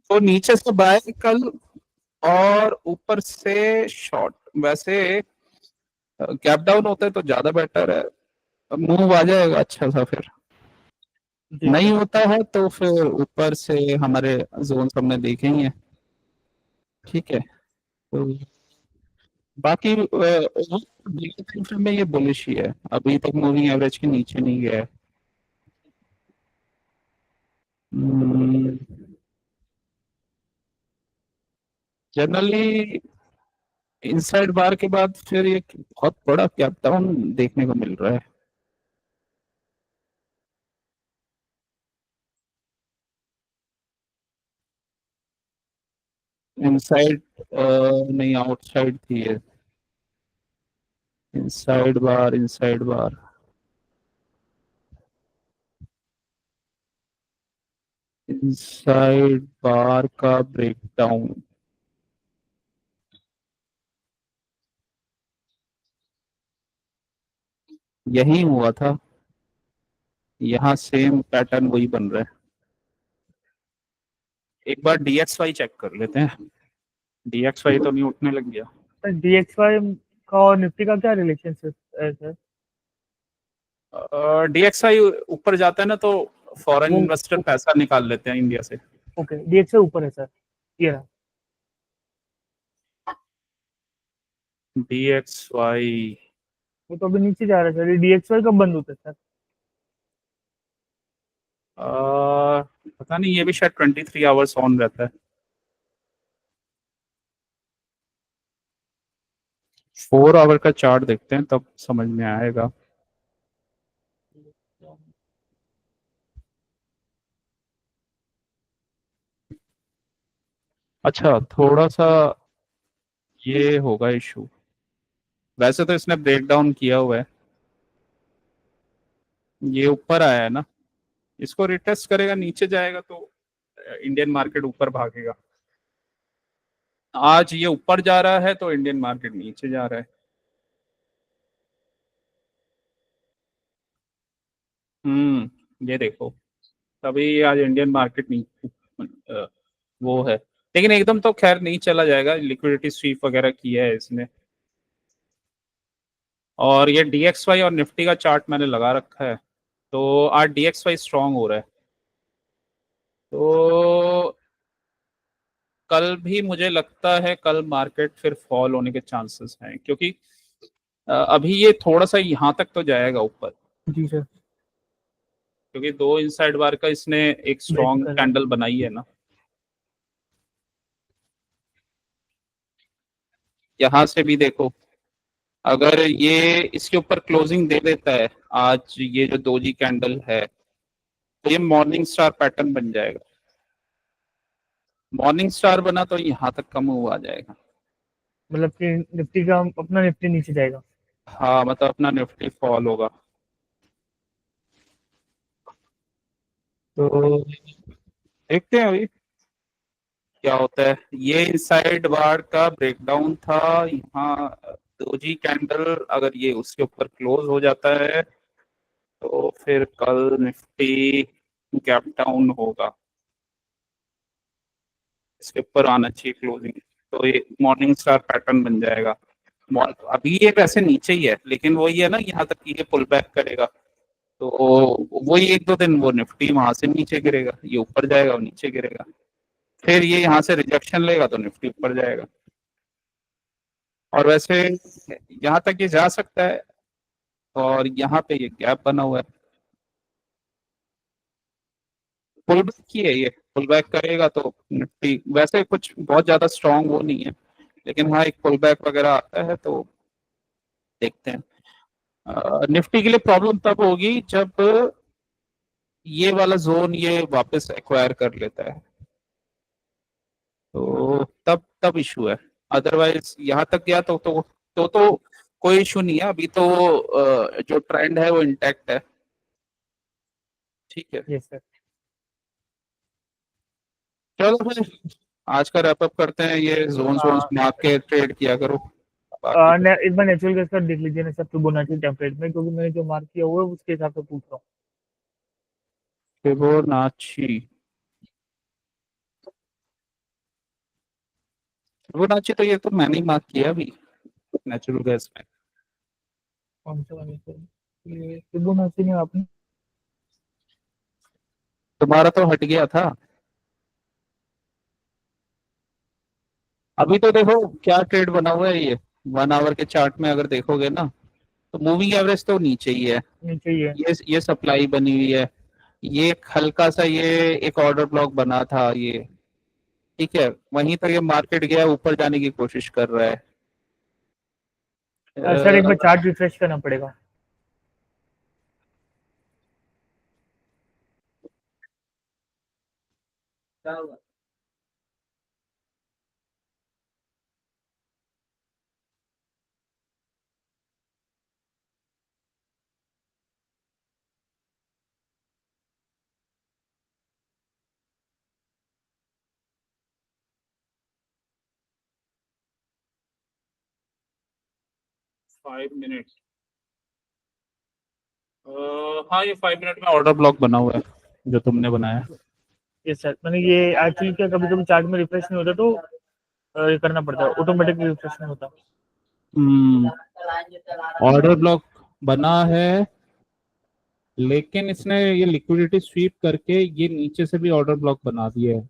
तो नीचे से बाय कल और ऊपर से शॉर्ट। वैसे गैप डाउन होता है तो ज्यादा बेटर है, मूव आ जाएगा अच्छा सा। फिर जी नहीं सर। होता है तो फिर ऊपर से हमारे जोन हमने देखे ही है। ठीक है, तो बाकी डेली टाइम फ्रेम में ये बुलिश ही है, अभी तक मूविंग एवरेज के नीचे नहीं गया है। जनरली इनसाइड बार के बाद फिर एक बहुत बड़ा गैप डाउन देखने को मिल रहा है। इनसाइड नहीं, आउटसाइड थी ये। इनसाइड बार, इनसाइड बार, इनसाइड बार का ब्रेकडाउन यही हुआ था। यहाँ सेम पैटर्न वही बन रहा है। एक बार DXY चेक कर लेते हैं। DXY तो नहीं उठने लग गया। सर DXY का और निफ्टी का क्या रिलेशनशिप है सर? DXY ऊपर जाता है ना तो फॉरेन वो इन्वेस्टर पैसा निकाल लेते हैं इंडिया से। ओके, DXY ऊपर है सर, ये रहा। DXY वो तो अभी नीचे जा रहा है सर, ये DXY कब बंद होता है सर? पता नहीं, ये भी शायद 23 आवर्स ऑन रहता है। 4 आवर का चार्ट देखते हैं तब समझ में आएगा। अच्छा, थोड़ा सा ये होगा इशू। वैसे तो इसने ब्रेक डाउन किया हुआ है, ये ऊपर आया है ना, इसको रिटेस्ट करेगा नीचे जाएगा तो इंडियन मार्केट ऊपर भागेगा। आज ये ऊपर जा रहा है तो इंडियन मार्केट नीचे जा रहा है। ये देखो, तभी आज इंडियन मार्केट नीचे वो है। लेकिन एकदम तो खैर नहीं चला जाएगा, लिक्विडिटी स्वीप वगैरह किया है इसने। और ये DXY और निफ्टी का चार्ट मैंने लगा रखा है, तो आज DXY स्ट्रांग हो रहा है। तो कल भी मुझे लगता है कल मार्केट फिर फॉल होने के चांसेस हैं, क्योंकि अभी ये थोड़ा सा यहाँ तक तो जाएगा ऊपर, जी सर। क्योंकि दो इनसाइड बार का इसने एक ब्रेक स्ट्रॉन्ग कर रहा है। कैंडल बनाई है ना। यहाँ से भी देखो, अगर ये इसके ऊपर क्लोजिंग दे देता है आज, ये जो दोजी कैंडल है, तो ये मॉर्निंग स्टार पैटर्न बन जाएगा। मॉर्निंग स्टार बना तो यहाँ तक कम हुआ जाएगा। मतलब कि निफ्टी का अपना निफ्टी नीचे जाएगा। हाँ, मतलब अपना निफ्टी फॉल होगा। तो देखते हैं अभी क्या होता है। ये इनसाइड बार का ब्रेकडाउन था यहाँ, दोजी कैंडल अगर ये उसके ऊपर क्लोज हो जाता है तो फिर कल निफ्टी गैप डाउन होगा, इसके ऊपर आना चाहिए क्लोजिंग, तो ये मॉर्निंग स्टार पैटर्न बन जाएगा। अभी ये वैसे नीचे ही है, लेकिन वही है ना, यहाँ तक ये पुल बैक करेगा तो वही 1-2 दिन वो निफ्टी वहां से नीचे गिरेगा, ये ऊपर जाएगा और नीचे गिरेगा। फिर ये यहाँ से रिजेक्शन लेगा तो निफ्टी ऊपर जाएगा। और वैसे यहाँ तक ये जा सकता है, और यहाँ पे ये गैप बना हुआ है, पुल बैक ही है ये, पुल बैक करेगा तो निफ्टी वैसे कुछ बहुत ज्यादा स्ट्रांग वो नहीं है, लेकिन हाँ एक पुल बैक वगैरह आता है तो देखते हैं। निफ्टी के लिए प्रॉब्लम तब होगी जब ये वाला जोन ये वापस एक्वायर कर लेता है, तो तब इशू है। अदरवाइज यहाँ तक गया तो कोई इशू नहीं है अभी तो। जो ट्रेंड है वो इंटैक्ट है। ठीक है, यस सर। चलो फिर आज का रैपअप करते हैं, ये जोन जोन मार्क के ट्रेड किया करो बाकी तो। एक बार नेचुरल गैस का देख लीजिए ना सर, फिबोनाची टेम्पलेट में, क्योंकि मैंने जो मार्क किया हुआ है उसके हिसाब से पूछ रहा हूँ। फिबोनाची, फिबोनाची तो ये तो मैंने ही मार्क किया अभी नेचुरल गैस में। कौन सा वाला सर? ये फिबोनाची में आपने तुम्हारा तो हट गया था। अभी तो देखो क्या ट्रेड बना हुआ है ये, 1 आवर के चार्ट में अगर देखोगे ना तो मूविंग एवरेज तो नीचे ही है। नीचे ही है। ये सप्लाई बनी हुई है, ये एक हल्का सा ये एक ऑर्डर ब्लॉक बना था ये, ठीक है, वहीं तक ये मार्केट गया, ऊपर जाने की कोशिश कर रहा है। सर एक बार चार्ट रिफ्रेश करना पड़ेगा। फाइव मिनट, हाँ ये 5 मिनट में ऑर्डर ब्लॉक बना हुआ है जो तुमने बनाया। यस सर, मैंने ये एक्चुअली क्या कभी कभी चार्ट में रिफ्रेश नहीं होता, तो ये करना पड़ता है, ऑटोमेटिक रिफ्रेश नहीं होता। ऑर्डर ब्लॉक बना है, लेकिन इसने ये लिक्विडिटी स्वीप करके ये नीचे से भी ऑर्डर ब्लॉक बना दिया है,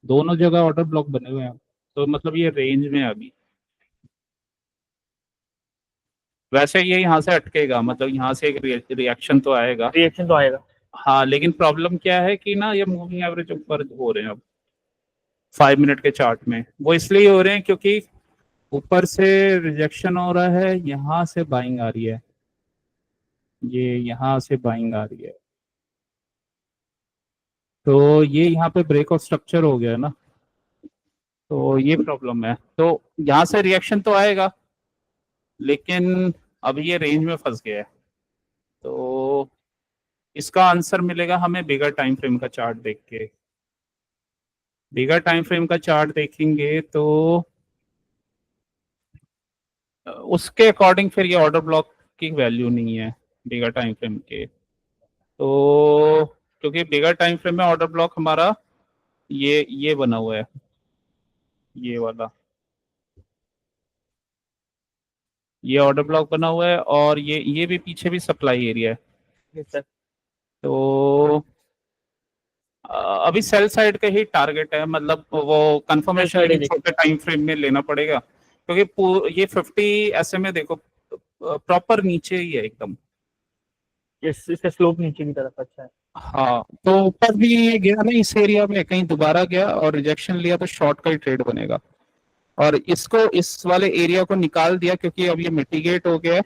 दोनों जगह ऑर्डर ब्लॉक बने हुए हैं, तो मतलब ये रेंज में है अभी। वैसे ये यहाँ से अटकेगा, मतलब यहाँ से एक रिएक्शन तो आएगा। रिएक्शन तो आएगा। हाँ लेकिन प्रॉब्लम क्या है कि ना ये मूविंग एवरेज ऊपर हो रहे हैं अब 5 मिनट के चार्ट में, वो इसलिए हो रहे हैं क्योंकि ऊपर से रिजेक्शन हो रहा है, यहाँ से बाइंग आ रही है, ये यहाँ से बाइंग आ रही है, तो ये यहाँ पे ब्रेक ऑफ स्ट्रक्चर हो गया ना, तो ये प्रॉब्लम है। तो यहाँ से रिएक्शन तो आएगा, लेकिन अभी ये रेंज में फंस गया है, तो इसका आंसर मिलेगा हमें बिगर टाइम फ्रेम का चार्ट देख के। बिगर टाइम फ्रेम का चार्ट देखेंगे तो उसके अकॉर्डिंग फिर ये ऑर्डर ब्लॉक की वैल्यू नहीं है बिगर टाइम फ्रेम के, तो क्योंकि बिगर टाइम फ्रेम में ऑर्डर ब्लॉक हमारा ये बना हुआ है, ये वाला, ये ऑर्डर ब्लॉक बना हुआ है, और ये भी पीछे भी सप्लाई एरिया है। Yes sir. तो अभी सेल साइड का ही टारगेट है, मतलब वो कंफर्मेशन छोटे टाइम फ्रेम में लेना पड़ेगा, क्योंकि ये 50 SMA देखो प्रॉपर नीचे ही है एकदम। यस, इसका स्लोप नीचे की तरफ अच्छा है। हाँ तो ऊपर भी गया ना इस एरिया में, कहीं दोबारा गया और रिजेक्शन लिया तो शॉर्ट का ही ट्रेड बनेगा, और इसको इस वाले एरिया को निकाल दिया क्योंकि अब ये मिटिगेट हो गया है,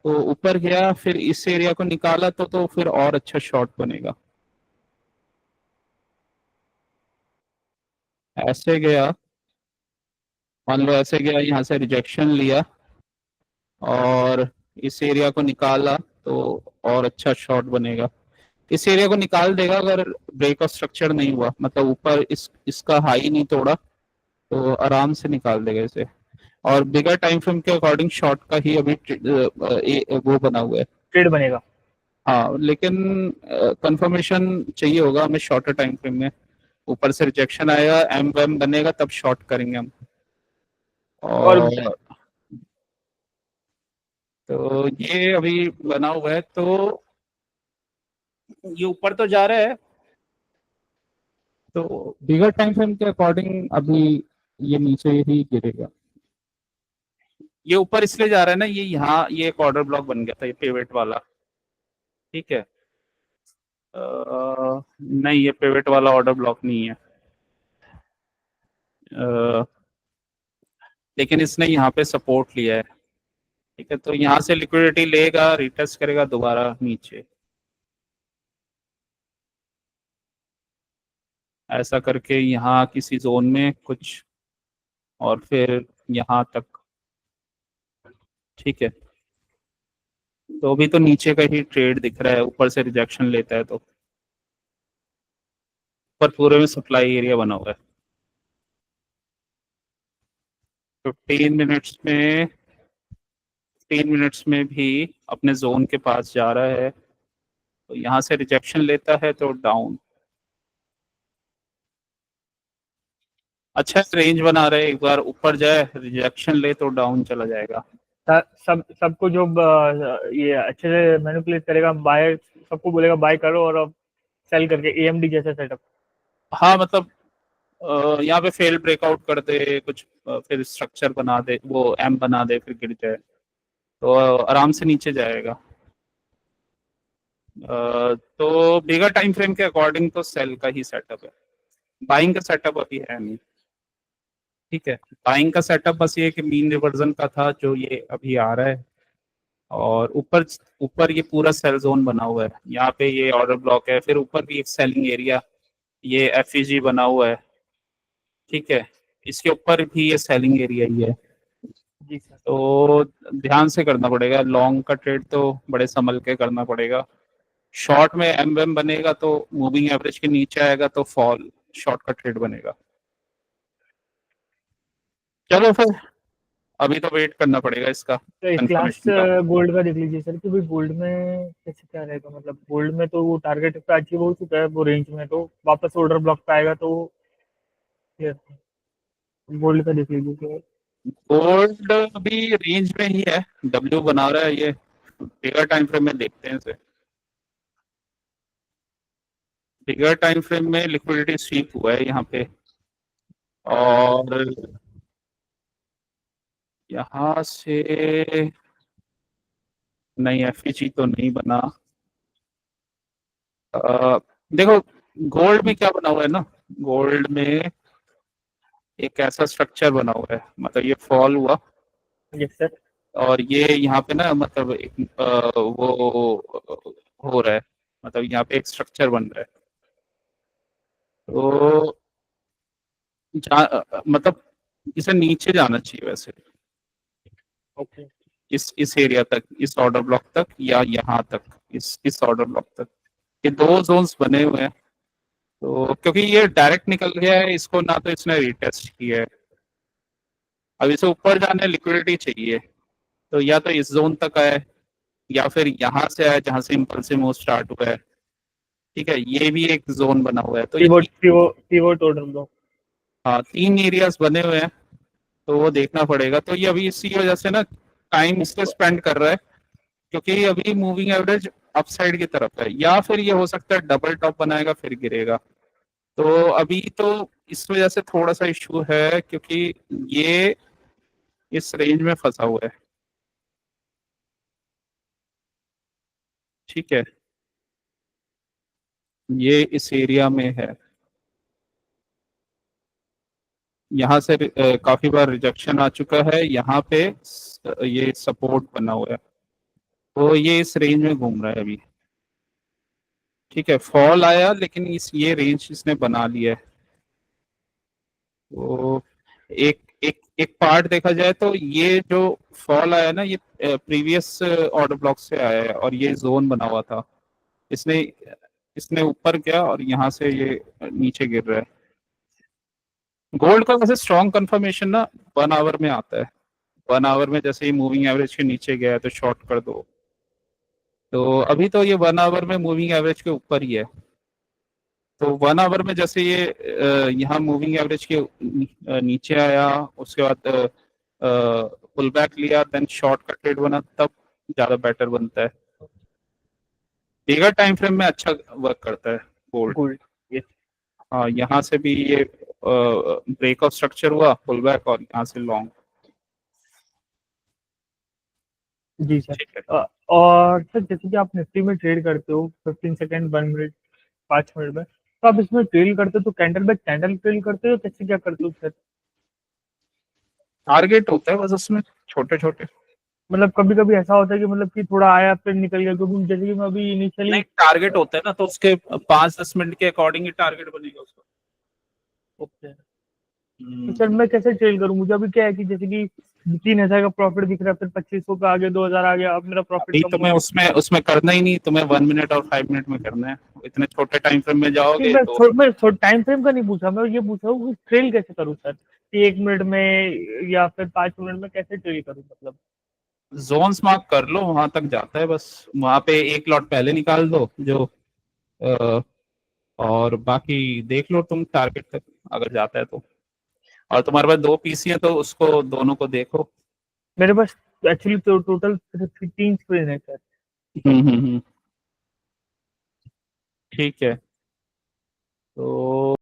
तो ऊपर गया फिर इस एरिया को निकाला तो फिर और अच्छा शॉर्ट बनेगा। ऐसे गया, मान लो ऐसे गया, यहाँ से रिजेक्शन लिया और इस एरिया को निकाला तो और अच्छा शॉर्ट बनेगा। इस एरिया को निकाल देगा अगर ब्रेक ऑफ स्ट्रक्चर नहीं हुआ, मतलब ऊपर इसका हाई नहीं तोड़ा, तो आराम से निकाल देगा इसे। और बिगर टाइम फ्रेम के अकॉर्डिंग शॉर्ट का ही अभी वो बना हुआ है, ट्रेड बनेगा। हाँ लेकिन कंफर्मेशन चाहिए होगा हमें शॉर्टर टाइम फ्रेम में, ऊपर से रिजेक्शन आएगा, एम वेम बनेगा तब शॉर्ट करेंगे हम। और और तो ये अभी बना हुआ है, तो ये ऊपर तो जा रहा है, तो बिगर टाइम फ्रेम के अकॉर्डिंग अभी ये नीचे ही गिरेगा। ये ऊपर इसलिए जा रहा है ना, ये यहाँ ये एक ऑर्डर ब्लॉक बन गया था, ये पिवट वाला। ठीक है, नहीं ये पिवट वाला ऑर्डर ब्लॉक नहीं है, अ, लेकिन इसने यहाँ पे सपोर्ट लिया है। ठीक है, तो यहाँ से लिक्विडिटी लेगा, रिटेस्ट करेगा दोबारा नीचे, ऐसा करके यहाँ किसी जोन में कुछ, और फिर यहाँ तक। ठीक है, तो अभी तो नीचे का ही ट्रेड दिख रहा है, ऊपर से रिजेक्शन लेता है तो ऊपर पूरे में सप्लाई एरिया बना हुआ है। 15 मिनट्स में 15 मिनट्स में भी अपने जोन के पास जा रहा है, तो यहाँ से रिजेक्शन लेता है तो डाउन। अच्छा रेंज बना रहे, एक बार ऊपर जाए रिजेक्शन ले तो डाउन चला जाएगा। सबको जो ये अच्छे से मैनिपुलेट करेगा, बाय सबको बोलेगा बाय करो और अब सेल करके एएमडी जैसा सेटअप। हाँ मतलब यहाँ पे फेल ब्रेकआउट कर दे कुछ, फिर स्ट्रक्चर बना दे, वो एम बना दे, फिर गिर जाए तो आराम से नीचे जाएगा। तो बिगर टाइम फ्रेम के अकॉर्डिंग तो सेल का ही सेटअप है, बाइंग का सेटअप अभी है नहीं। ठीक है, बाइंग का सेटअप बस ये कि मीन रिवर्जन का था जो ये अभी आ रहा है, और ऊपर ऊपर ये पूरा सेल जोन बना हुआ है, यहाँ पे ये ऑर्डर ब्लॉक है, फिर ऊपर भी एक सेलिंग एरिया, ये एफईजी बना हुआ है। ठीक है, इसके ऊपर भी ये सेलिंग एरिया ही है। जी सर। तो ध्यान से करना पड़ेगा, लॉन्ग का ट्रेड तो बड़े संभल के करना पड़ेगा। शॉर्ट में एम बनेगा तो मूविंग एवरेज के नीचे आएगा तो फॉल, शॉर्ट का ट्रेड बनेगा। चलो फिर अभी तो वेट करना पड़ेगा इसका तो एक क्लास कंफर्मेशन का। गोल्ड का देख लीजिए सर कि भाई गोल्ड में कैसे क्या रहेगा, मतलब गोल्ड में तो वो टारगेट इसका अचीव हो चुका है वो रेंज में, तो वापस ऑर्डर ब्लॉक पे आएगा तो गोल्ड का देख लीजिए सर। गोल्ड अभी रेंज में ही है, डब्ल्यू बना रहा है ये, बिगर टाइम फ्रेम में देखते हैं इसे। बिगर टाइम फ्रेम में लिक्विडिटी स्वीप हुआ है यहाँ पे, और यहाँ से नहीं, एफईजी तो नहीं बना। देखो गोल्ड में क्या बना हुआ है ना, गोल्ड में एक ऐसा स्ट्रक्चर बना हुआ है, मतलब ये फॉल हुआ यस सर। और ये यहाँ पे ना मतलब एक वो हो रहा है, मतलब यहाँ पे एक स्ट्रक्चर बन रहा है, तो मतलब इसे नीचे जाना चाहिए वैसे, ओके। इस एरिया तक, इस ऑर्डर ब्लॉक तक, या यहाँ तक, इस ऑर्डर ब्लॉक तक, ये दो जोन्स बने हुए हैं। तो क्योंकि ये डायरेक्ट निकल गया है, इसको ना तो इसने रिटेस्ट किया है, अब इसे ऊपर जाने लिक्विडिटी चाहिए, तो या तो इस जोन तक आए या फिर यहाँ से आए जहां से इम्पल्सिव मूव स्टार्ट हुआ है। ठीक है, ये भी एक जोन बना हुआ है, तो ये पिवोट ऑर्डर ब्लॉक। हाँ 3 एरियाज बने हुए हैं, तो वो देखना पड़ेगा। तो ये अभी इसी वजह से ना टाइम इसलिए स्पेंड कर रहा है क्योंकि अभी मूविंग एवरेज अपसाइड की तरफ है, या फिर ये हो सकता है डबल टॉप बनाएगा फिर गिरेगा। तो अभी तो इस वजह से थोड़ा सा इशू है क्योंकि ये इस रेंज में फंसा हुआ है। ठीक है, ये इस एरिया में है, यहाँ से काफी बार रिजेक्शन आ चुका है, यहाँ पे ये सपोर्ट बना हुआ है, तो ये इस रेंज में घूम रहा है अभी। ठीक है, फॉल आया लेकिन इस ये रेंज इसने बना लिया है। तो एक एक एक पार्ट देखा जाए तो ये जो फॉल आया ना, ये प्रीवियस ऑर्डर ब्लॉक से आया है और ये जोन बना हुआ था, इसने इसने ऊपर गया और यहाँ से ये नीचे गिर रहा है। गोल्ड का वैसे स्ट्रॉन्ग कंफर्मेशन ना 1 आवर में आता है, 1 आवर में जैसे ही मूविंग एवरेज के नीचे गया है तो शॉर्ट कर दो। तो अभी तो ये 1 आवर में मूविंग एवरेज के ऊपर ही है, तो 1 आवर में जैसे ये यहाँ मूविंग एवरेज के नीचे आया, उसके बाद पुल बैक लिया, देन शॉर्ट का ट्रेड बना, तब ज्यादा बेटर बनता है। बिगर टाइम फ्रेम में अच्छा वर्क करता है गोल्ड। गोल्ड। यस। हाँ, यहाँ से भी ये ब्रेक ऑफ स्ट्रक्चर हुआ, पुल बैक, और यहाँ से लॉन्ग। जी सर। ठीक है। और सर जैसे कि आप निफ्टी में ट्रेड करते हो 15 सेकंड 1 मिनट 5 मिनट में, तो आप इसमें ट्रेड करते हो तो कैंडल बाय कैंडल ट्रेड करते हो, कैसे क्या करते हो सर? टारगेट होता है बस उसमें, छोटे छोटे। मतलब कभी कभी ऐसा होता है कि मतलब कि थोड़ा आया फिर निकल गया, क्योंकि जैसे कि मैं अभी इनिशियली। नहीं, टारगेट होता है ना, तो उसके 5-10 मिनट के अकॉर्डिंग ही टारगेट बनेगा उसका। ओके। तो हम्म। सर मैं कैसे ट्रेड करूं? मुझे अभी क्या है कि जैसे कि 3,000 का प्रॉफिट दिख रहा है, फिर 2500 का आ गया, 2,000 आ गया, अब मेरा प्रॉफिट अभी कम हो तुम्हें गया। उसमें उसमें करना ही नहीं, तुम्हें 1 मिनट और 5 मिनट में करना है। इतने छोटे टाइम फ्रेम में नहीं, जाओगे तो मैं टाइम फ्रेम का नहीं पूछा, मैं ये पूछ रहा हूँ कि ट्रेल कैसे करूँ सर, कि 1 मिनट में या फिर 5 मिनट में कैसे ट्रेल करूँ मतलब। जोन्स मार्क कर लो, वहां तक जाता है बस। वहां पे एक लॉट पहले निकाल दो जो अ, और बाकी देख लो तुम टारगेट तक अगर जाता है तो। और तुम्हारे पास 2 पीसी है तो उसको दोनों को देखो। मेरे पास एक्चुअली तो टोटल 3 स्क्रीन है सर। ठीक है। तो